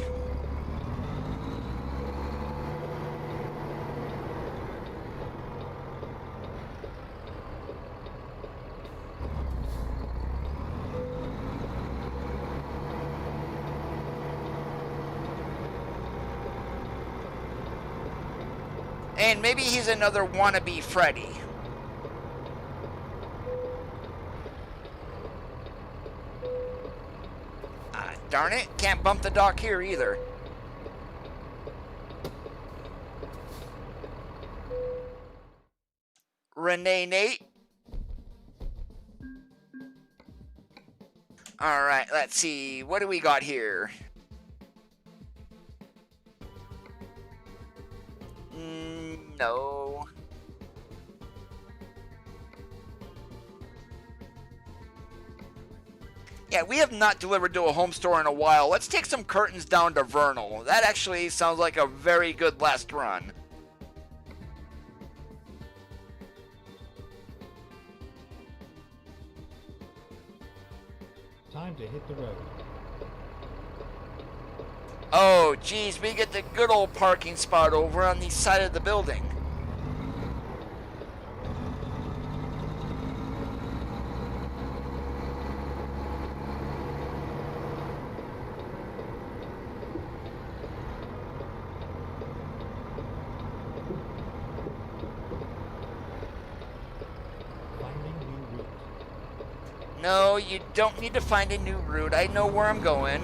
And maybe he's another wannabe Freddy. Darn it, can't bump the dock here either. Renee Nate. Alright, let's see. What do we got here? No. Yeah, we have not delivered to a home store in a while. Let's take some curtains down to Vernal. That actually sounds like a very good last run. Time to hit the road. Oh, geez, we get the good old parking spot over on the side of the building. No, you don't need to find a new route. I know where I'm going.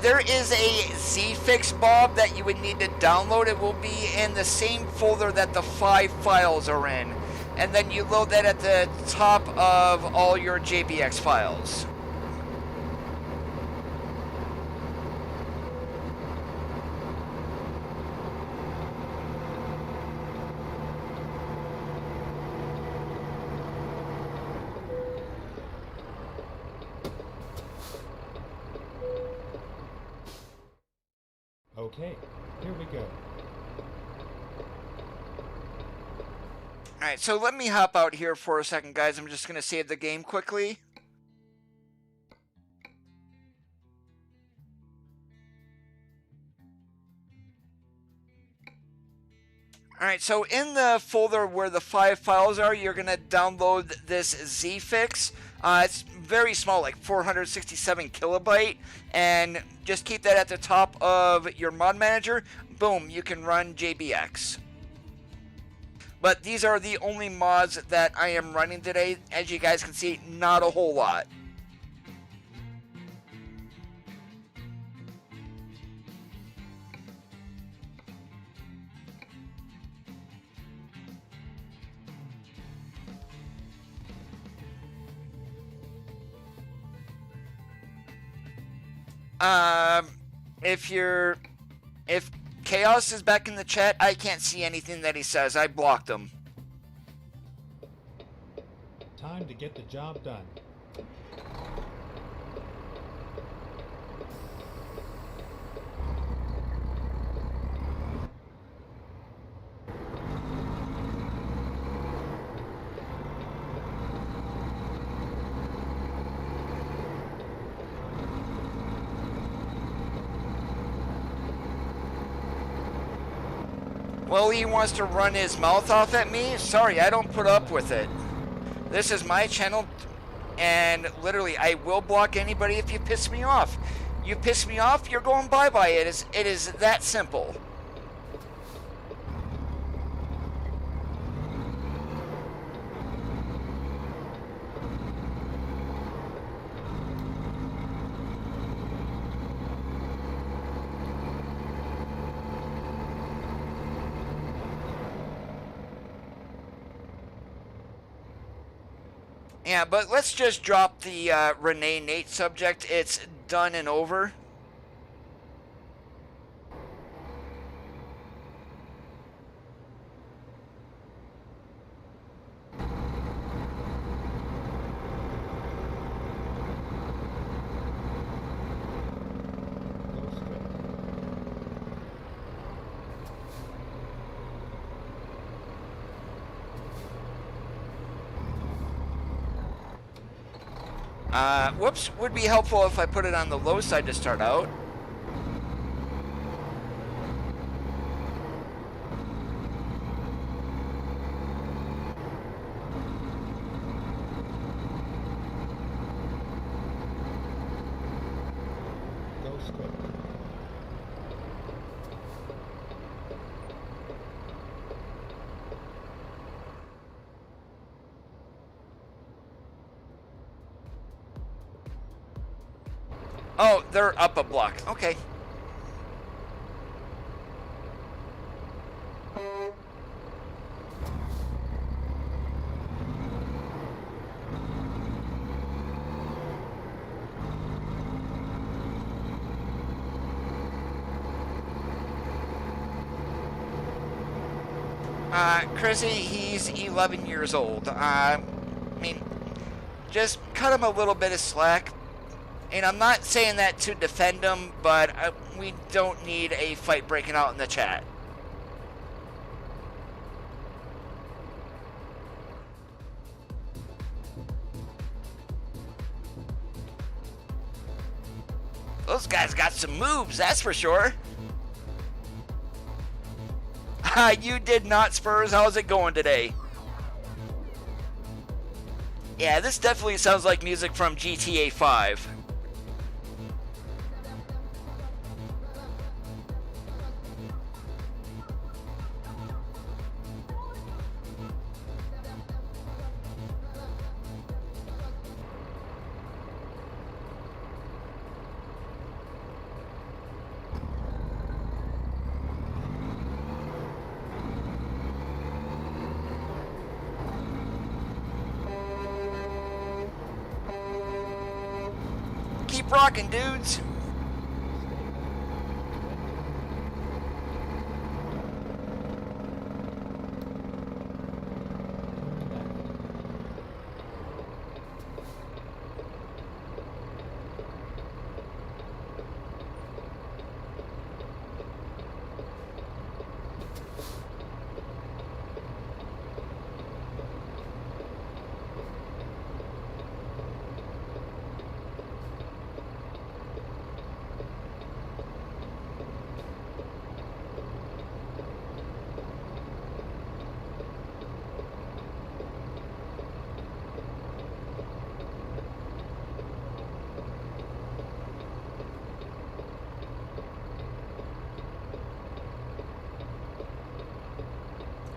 There is a Z-Fix, Bob, that you would need to download. It will be in the same folder that the 5 files are in. And then you load that at the top of all your JBX files. Okay, here we go. Alright, so let me hop out here for a second, guys. I'm just going to save the game quickly. Alright, so in the folder where the 5 files are, you're going to download this Z-Fix. It's very small, like 467 kilobyte, and just keep that at the top of your mod manager. Boom, you can run JBX. But these are the only mods that I am running today. As you guys can see, not a whole lot. If Chaos is back in the chat, I can't see anything that he says. I blocked him. Time to get the job done. Well, he wants to run his mouth off at me? Sorry, I don't put up with it. This is my channel, and literally, I will block anybody if you piss me off. You piss me off, you're going bye-bye. It is that simple. Yeah, but let's just drop the Renee Nate subject. It's done and over. Whoops, would be helpful if I put it on the low side to start out. Go straight. Oh, they're up a block. Okay. Chrissy, he's 11 years old. I mean, just cut him a little bit of slack. And I'm not saying that to defend him, but we don't need a fight breaking out in the chat. Those guys got some moves, that's for sure. You did not, Spurs. How's it going today? Yeah, this definitely sounds like music from GTA 5. Keep rocking, dudes.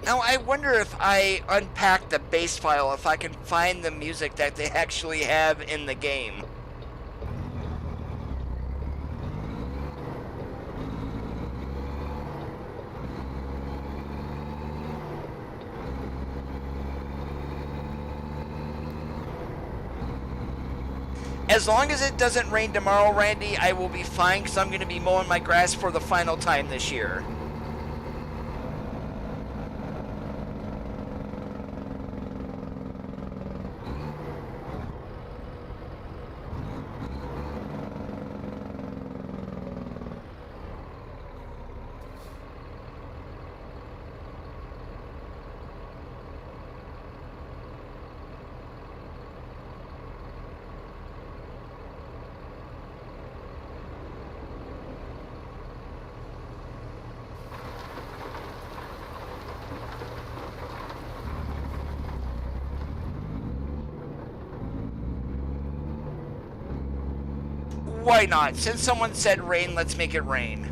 Now, I wonder if I unpack the base file, if I can find the music that they actually have in the game. As long as it doesn't rain tomorrow, Randy, I will be fine because I'm going to be mowing my grass for the final time this year. Why not? Since someone said rain, let's make it rain.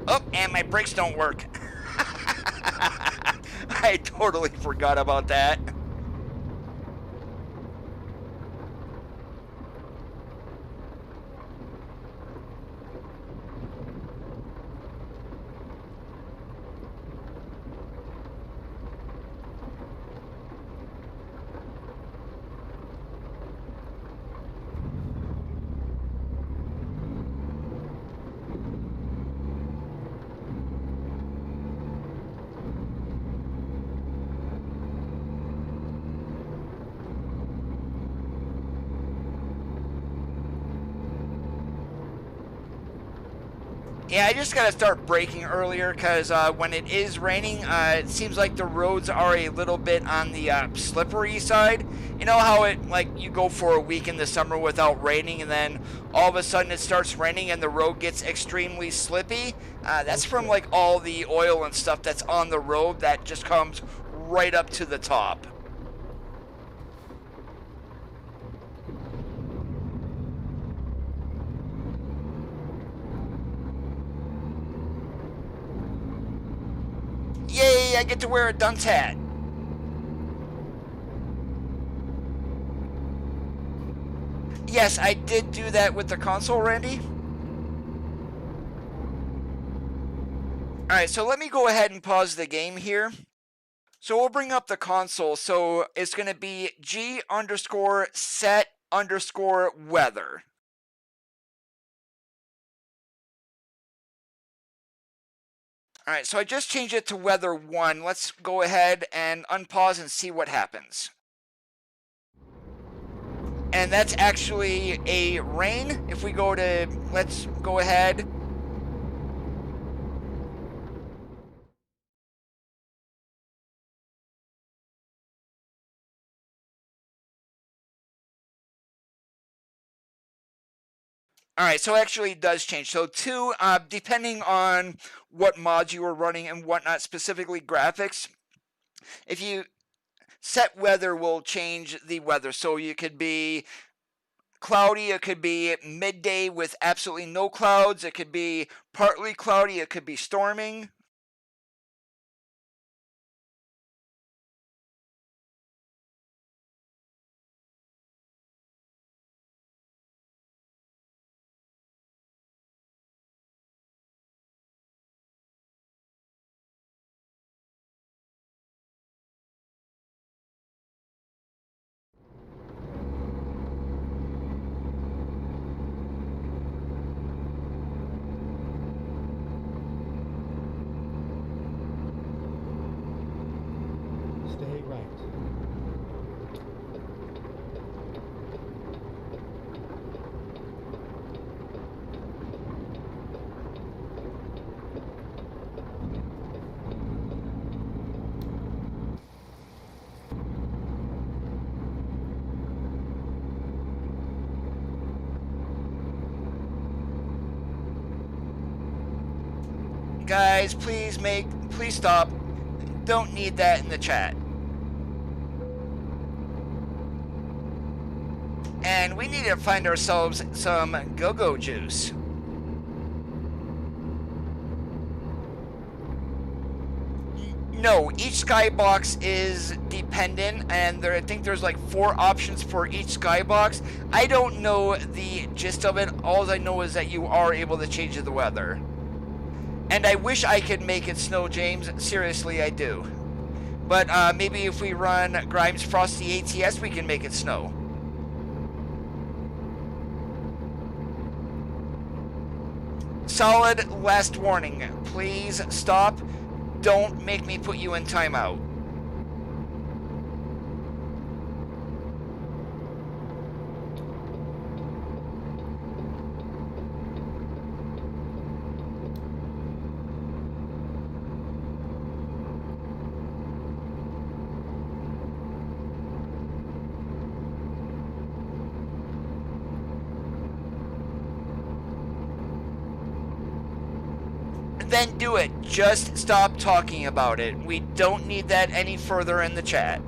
Oh, and my brakes don't work. I totally forgot about that. Yeah, I just gotta start braking earlier because when it is raining, it seems like the roads are a little bit on the slippery side. You know how it, like, you go for a week in the summer without raining and then all of a sudden it starts raining and the road gets extremely slippy? That's from, like, all the oil and stuff that's on the road that just comes right up to the top. Yay, I get to wear a dunce hat. Yes, I did do that with the console, Randy. Alright, so let me go ahead and pause the game here. So we'll bring up the console. So it's going to be G_set_weather. Alright, so I just changed it to weather 1. Let's go ahead and unpause and see what happens. And that's actually a rain. If we go to, let's go ahead. Alright, so actually it does change. So two, depending on what mods you are running and whatnot, specifically graphics, if you set weather will change the weather. So you could be cloudy, it could be midday with absolutely no clouds, it could be partly cloudy, it could be storming. Stay right. Guys, please stop. Don't need that in the chat. And we need to find ourselves some go-go juice. No, each skybox is dependent, and I think there's like 4 options for each skybox. I don't know the gist of it. All I know is that you are able to change the weather. And I wish I could make it snow, James. Seriously, I do. But maybe if we run Grimes Frosty ATS, we can make it snow. Solid last warning. Please stop. Don't make me put you in timeout. Then do it. Just stop talking about it. We don't need that any further in the chat.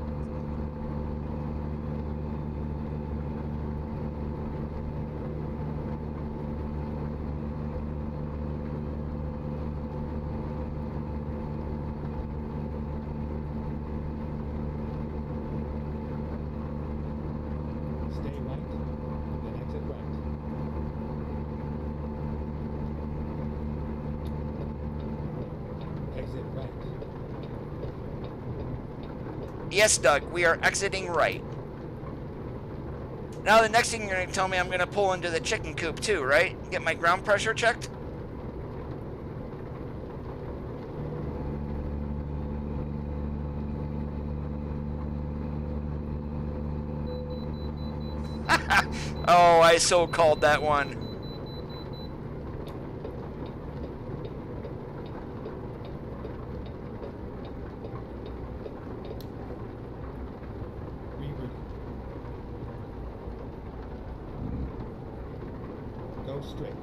Stay right, then exit right. Exit right. Yes, Doug, we are exiting right. Now the next thing you're going to tell me, I'm going to pull into the chicken coop too, right? Get my ground pressure checked? Oh, I so called that one. go straight.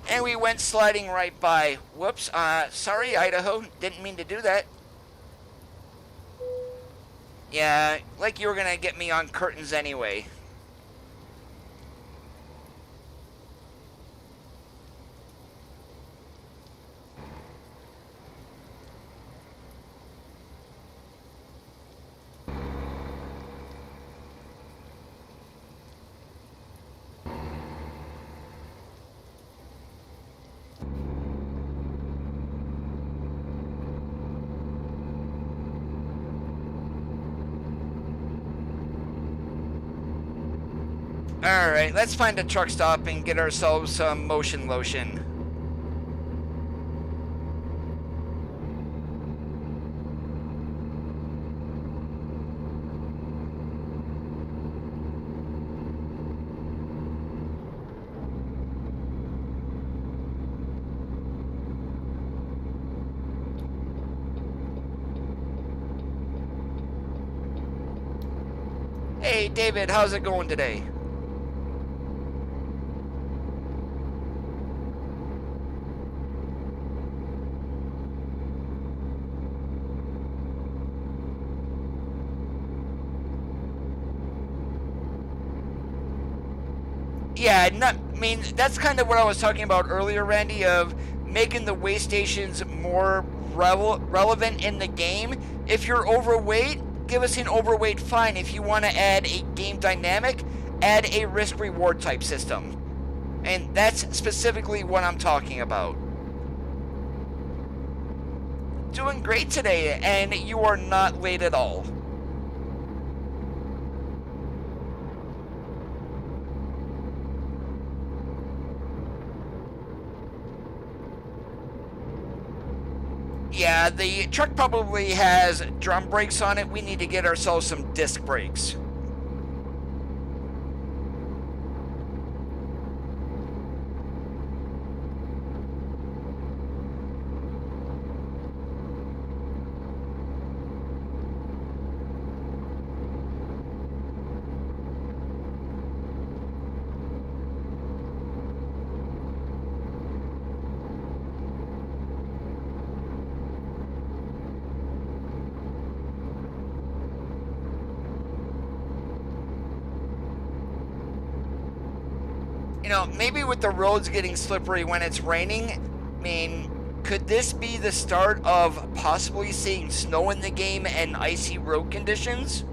And we went sliding right by. Whoops. Sorry, Idaho. Didn't mean to do that. Yeah, like you were gonna get me on curtains anyway. Alright, let's find a truck stop and get ourselves some motion lotion. Hey David, how's it going today? Yeah, I mean, that's kind of what I was talking about earlier, Randy, of making the way stations more relevant in the game. If you're overweight, give us an overweight fine. If you want to add a game dynamic, add a risk-reward type system. And that's specifically what I'm talking about. Doing great today, and you are not late at all. Yeah, the truck probably has drum brakes on it. We need to get ourselves some disc brakes. You know, maybe with the roads getting slippery when it's raining, I mean, could this be the start of possibly seeing snow in the game and icy road conditions?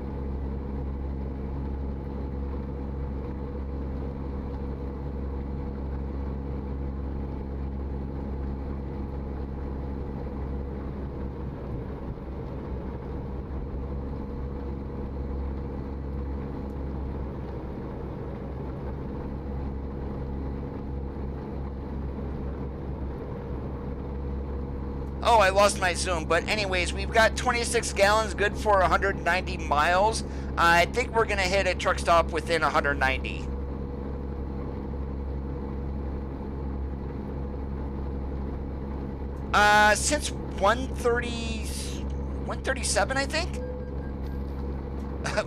Oh, I lost my zoom, but anyways, we've got 26 gallons, good for 190 miles. I think we're gonna hit a truck stop within 190. Since 137, I think?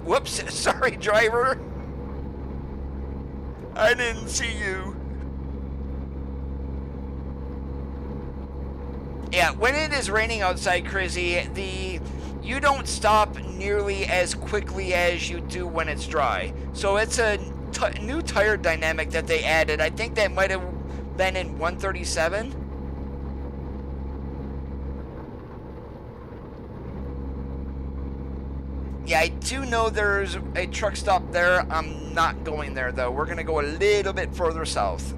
Whoops, sorry, driver. I didn't see you. Yeah, when it is raining outside, Crizzy, you don't stop nearly as quickly as you do when it's dry. So it's a new tire dynamic that they added. I think that might have been in 137. Yeah, I do know there's a truck stop there. I'm not going there, though. We're going to go a little bit further south.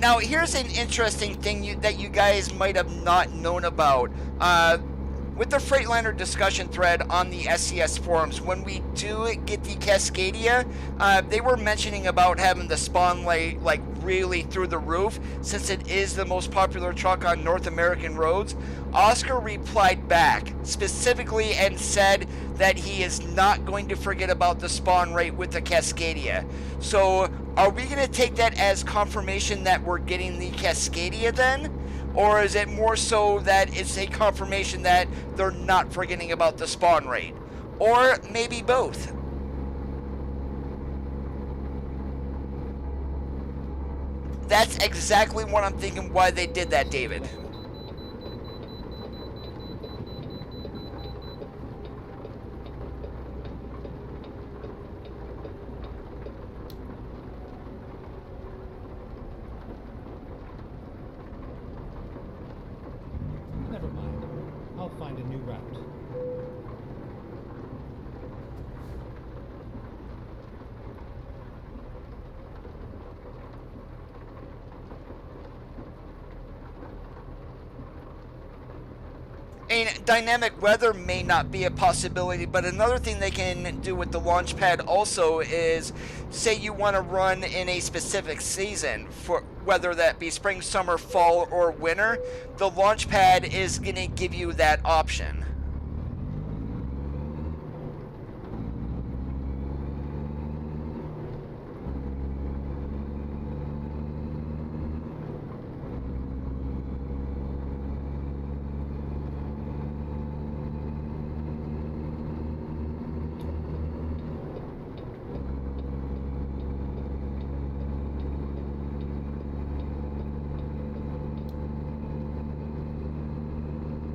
Now, here's an interesting thing that you guys might have not known about. With the Freightliner discussion thread on the SCS forums, when we do get the Cascadia, they were mentioning about having the spawn light like really through the roof, since it is the most popular truck on North American roads. Oscar replied back specifically and said that he is not going to forget about the spawn rate with the Cascadia. So are we going to take that as confirmation that we're getting the Cascadia then? Or is it more so that it's a confirmation that they're not forgetting about the spawn rate? Or maybe both? That's exactly what I'm thinking why they did that, David. Never mind. I'll find a new route. And dynamic weather may not be a possibility, but another thing they can do with the launch pad also is, say you want to run in a specific season, for whether that be spring, summer, fall, or winter, the launch pad is going to give you that option.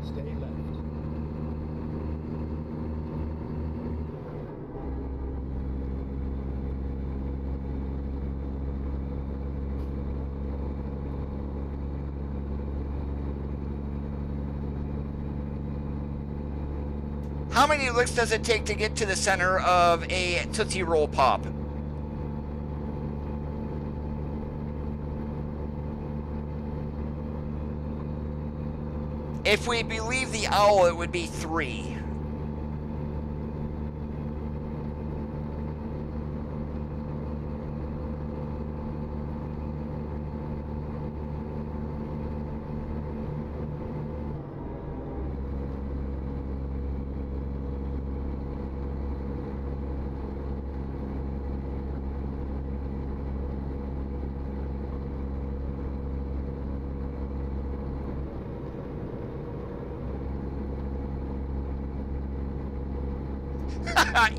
Stay left. How many licks does it take to get to the center of a Tootsie Roll Pop? If we believe the owl, it would be 3.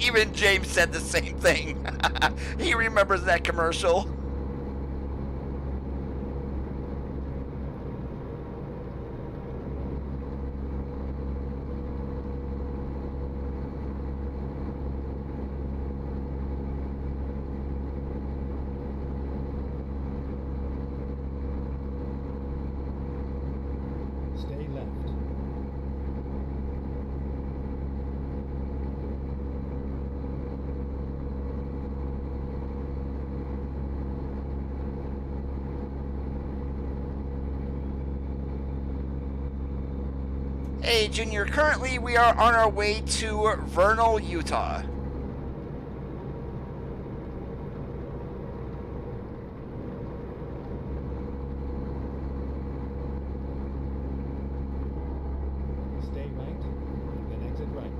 Even James said the same thing. He remembers that commercial. Stay left. Hey, Junior, currently we are on our way to Vernal, Utah. Stay right, then exit right.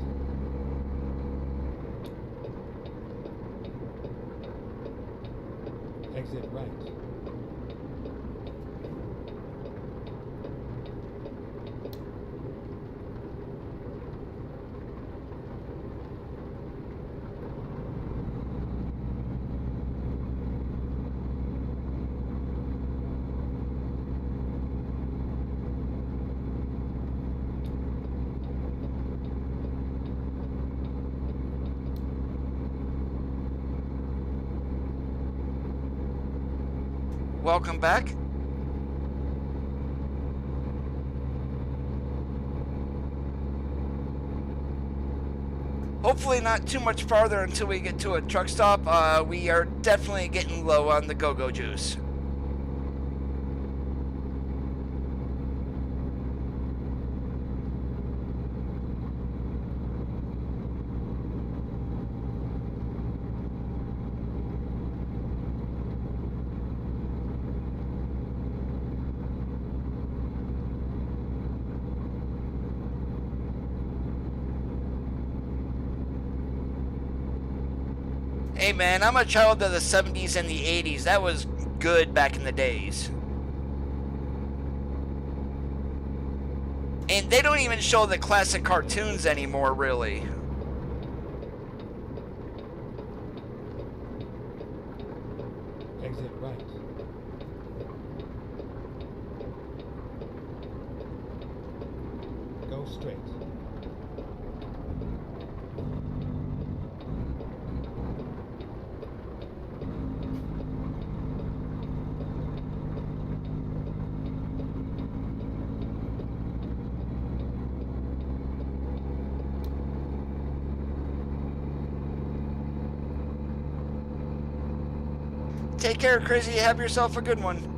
Exit right. Welcome back. Hopefully not too much farther until we get to a truck stop. We are definitely getting low on the go-go juice. Hey man, I'm a child of the 70s and the 80s. That was good back in the days. And they don't even show the classic cartoons anymore, really. Exit right. Go straight. Take care, Crazy. Have yourself a good one.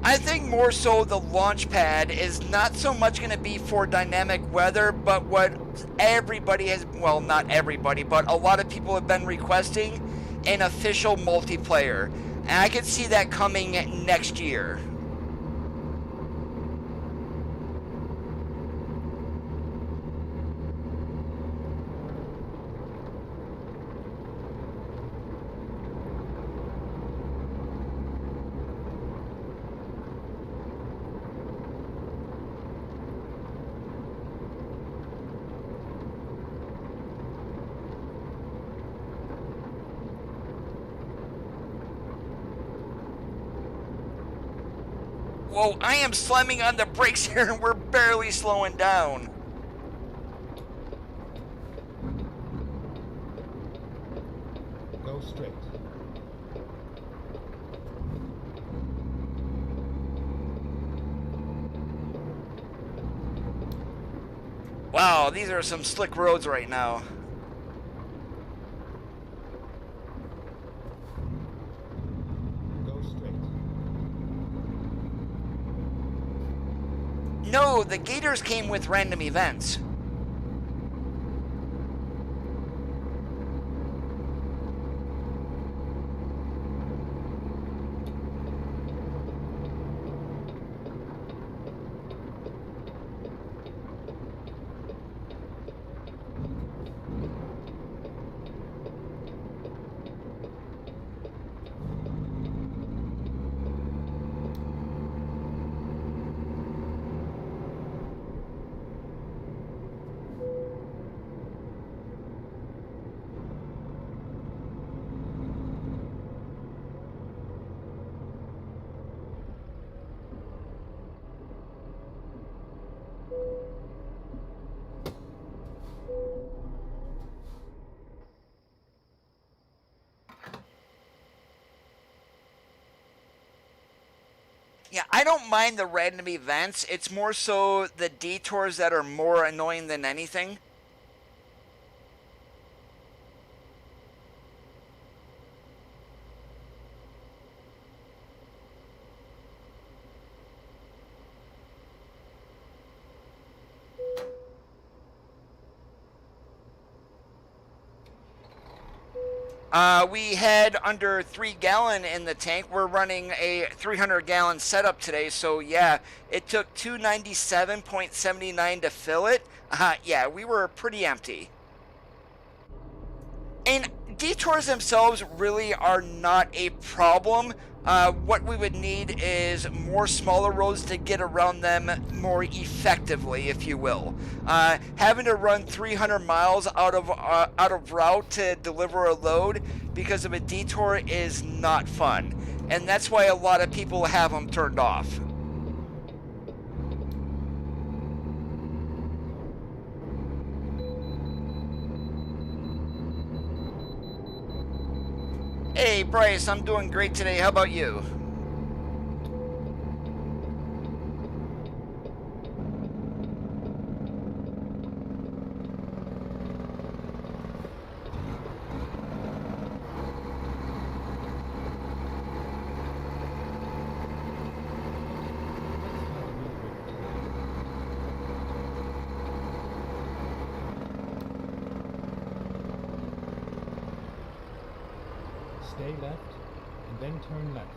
I think more so the launch pad is not so much going to be for dynamic weather, but what everybody has, well, not everybody, but a lot of people have been requesting, an official multiplayer. And I could see that coming next year. Whoa, I am slamming on the brakes here and we're barely slowing down. Go straight. Wow, these are some slick roads right now. Go straight. No, the Gators came with random events. Yeah, I don't mind the random events. It's more so the detours that are more annoying than anything. We had under 3 gallon in the tank. We're running a 300 gallon setup today, so yeah, it took 297.79 to fill it. Yeah, we were pretty empty. And detours themselves really are not a problem. What we would need is more smaller roads to get around them more effectively, if you will. Having to run 300 miles out of route to deliver a load because of a detour is not fun, and that's why a lot of people have them turned off. Hey Bryce, I'm doing great today. How about you? stay left, and then turn left.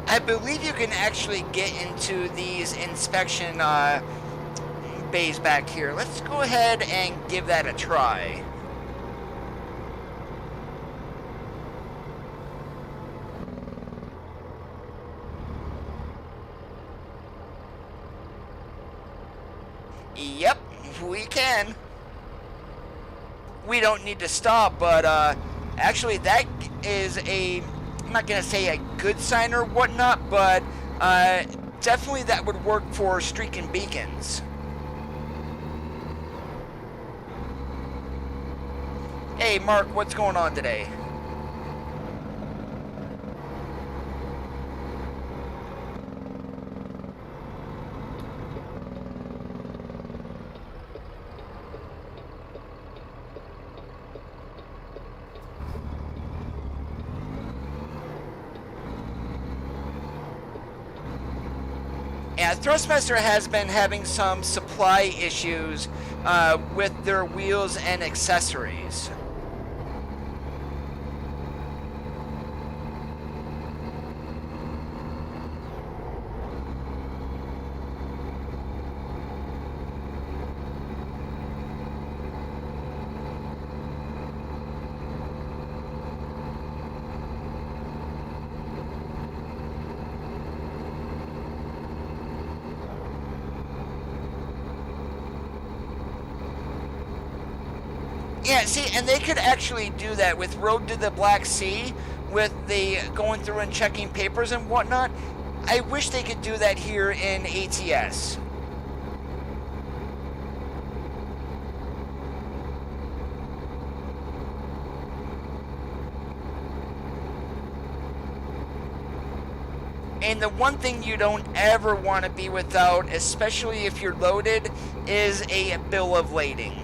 I believe you can actually get into these inspection bays back here. Let's go ahead and give that a try. Yep, we can. We don't need to stop, but actually that is I'm not going to say a good sign or whatnot, but definitely that would work for streaking beacons. Hey Mark, what's going on today? Yeah, Thrustmaster has been having some supply issues with their wheels and accessories. Yeah, see, and they could actually do that with Road to the Black Sea, with the going through and checking papers and whatnot. I wish they could do that here in ATS. And the one thing you don't ever want to be without, especially if you're loaded, is a bill of lading.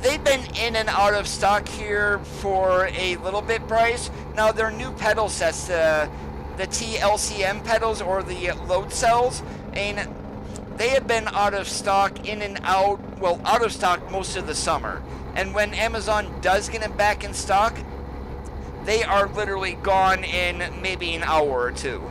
They've been in and out of stock here for a little bit, Bryce. Now, their new pedal sets, the TLCM pedals or the load cells, and they have been out of stock in and out, well, out of stock most of the summer. And when Amazon does get them back in stock, they are literally gone in maybe an hour or two.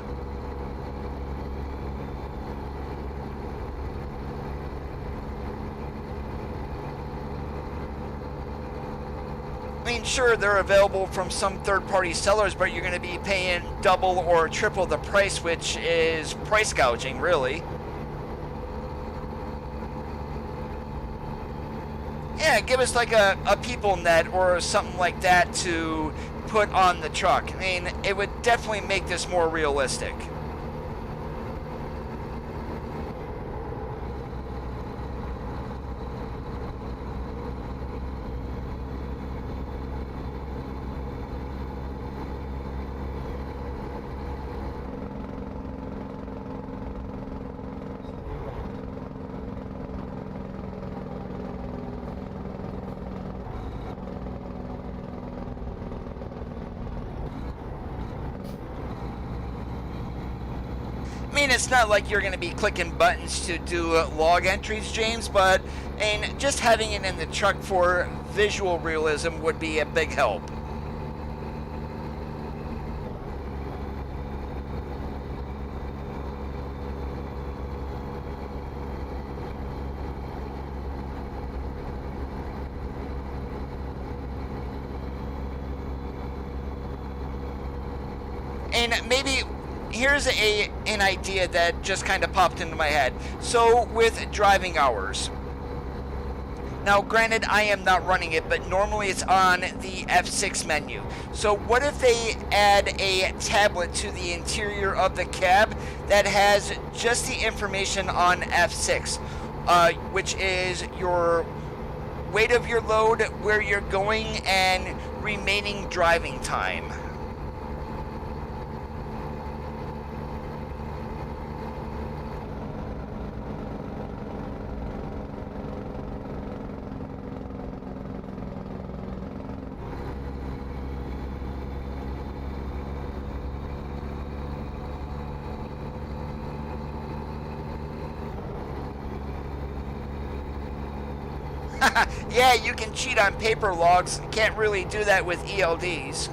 I mean, sure, they're available from some third-party sellers, but you're going to be paying double or triple the price, which is price gouging, really. Yeah, give us like a people net or something like that to put on the truck. I mean, it would definitely make this more realistic. I mean, it's not like you're going to be clicking buttons to do log entries, James, but and just having it in the truck for visual realism would be a big help. And maybe here's an idea that just kind of popped into my head. So with driving hours, Now, granted, I am not running it, but normally it's on the F6 menu. So what if they add a tablet to the interior of the cab that has just the information on F6, which is your weight of your load, where you're going, and remaining driving time? Yeah, you can cheat on paper logs. Can't really do that with ELDs.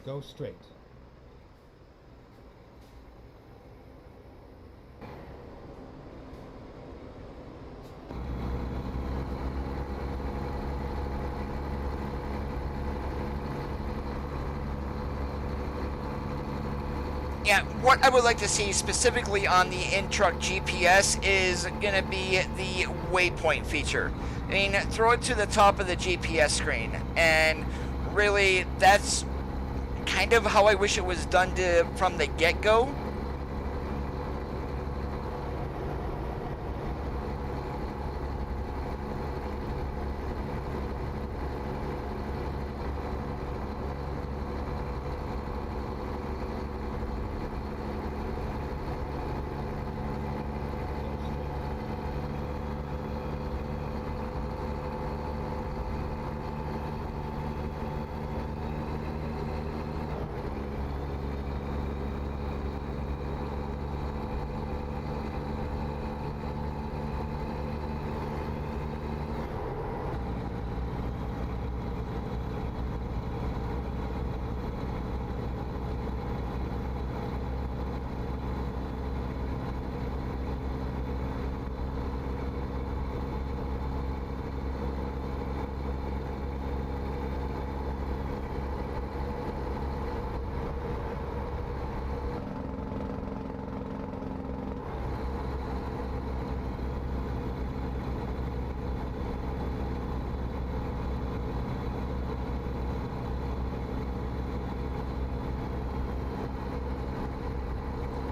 Go straight. Yeah, what I would like to see specifically on the in-truck GPS is going to be the waypoint feature. I mean, throw it to the top of the GPS screen, and really, that's kind of how I wish it was done from the get-go.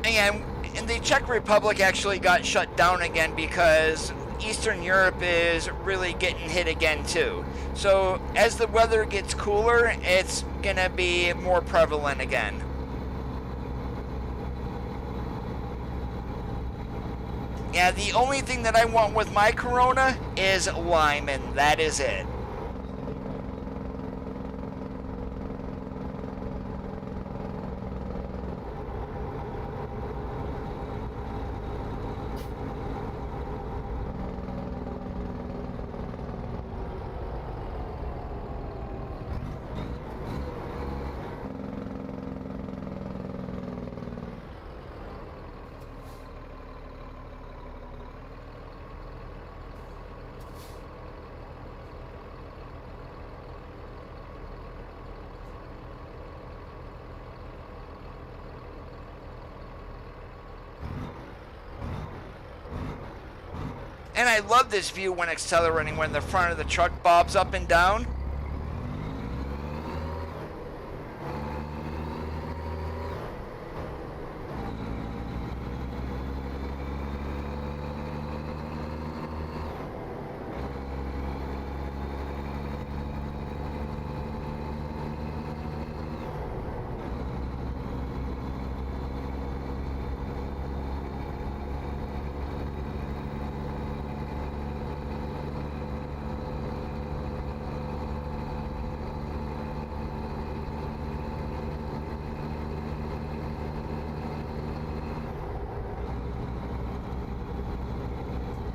And the Czech Republic actually got shut down again because Eastern Europe is really getting hit again too. So as the weather gets cooler, it's gonna be more prevalent again. Yeah, the only thing that I want with my Corona is lime, and that is it. And I love this view when accelerating, when the front of the truck bobs up and down.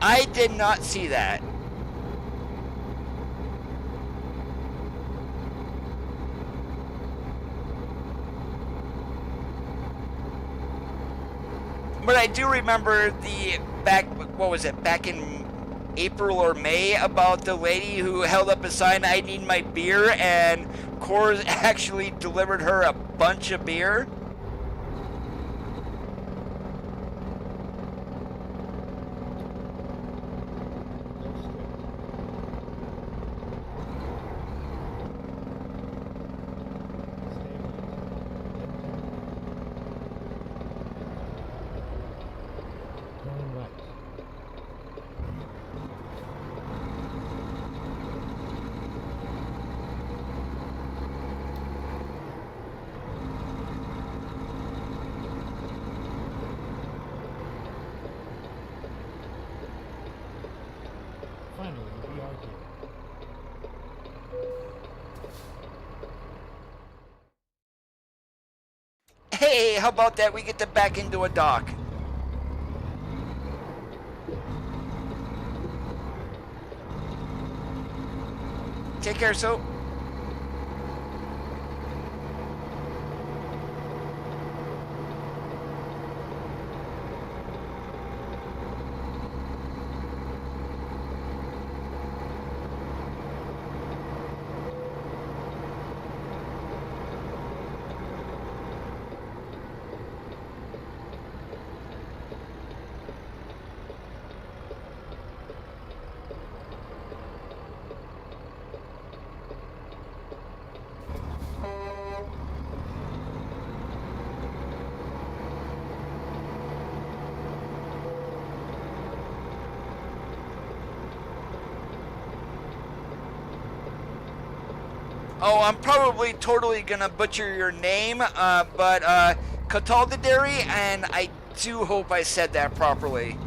I did not see that. But I do remember what was it, back in April or May, about the lady who held up a sign, "I need my beer," and Coors actually delivered her a bunch of beer. Finally, we are here. Hey, how about that? We get to back into a dock. Take care, Soap. Oh, I'm probably totally gonna butcher your name, but Kataldaderi, and I do hope I said that properly.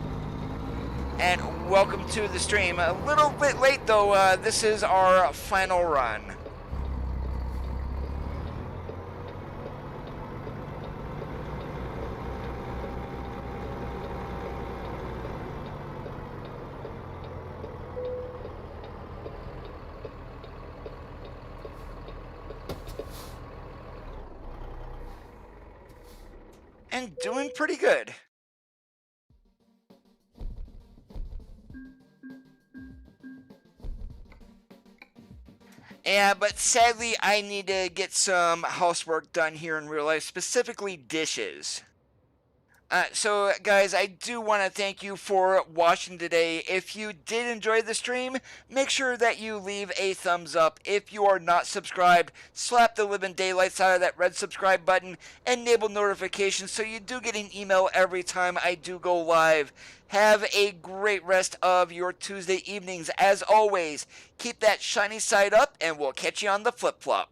And welcome to the stream. A little bit late though, this is our final run. And doing pretty good. Yeah, but sadly I need to get some housework done here in real life, specifically dishes. So guys, I do want to thank you for watching today. If you did enjoy the stream, make sure that you leave a thumbs up. If you are not subscribed, slap the living daylights out of that red subscribe button, enable notifications so you do get an email every time I do go live. Have a great rest of your Tuesday evenings. As always, keep that shiny side up, and we'll catch you on the flip-flop.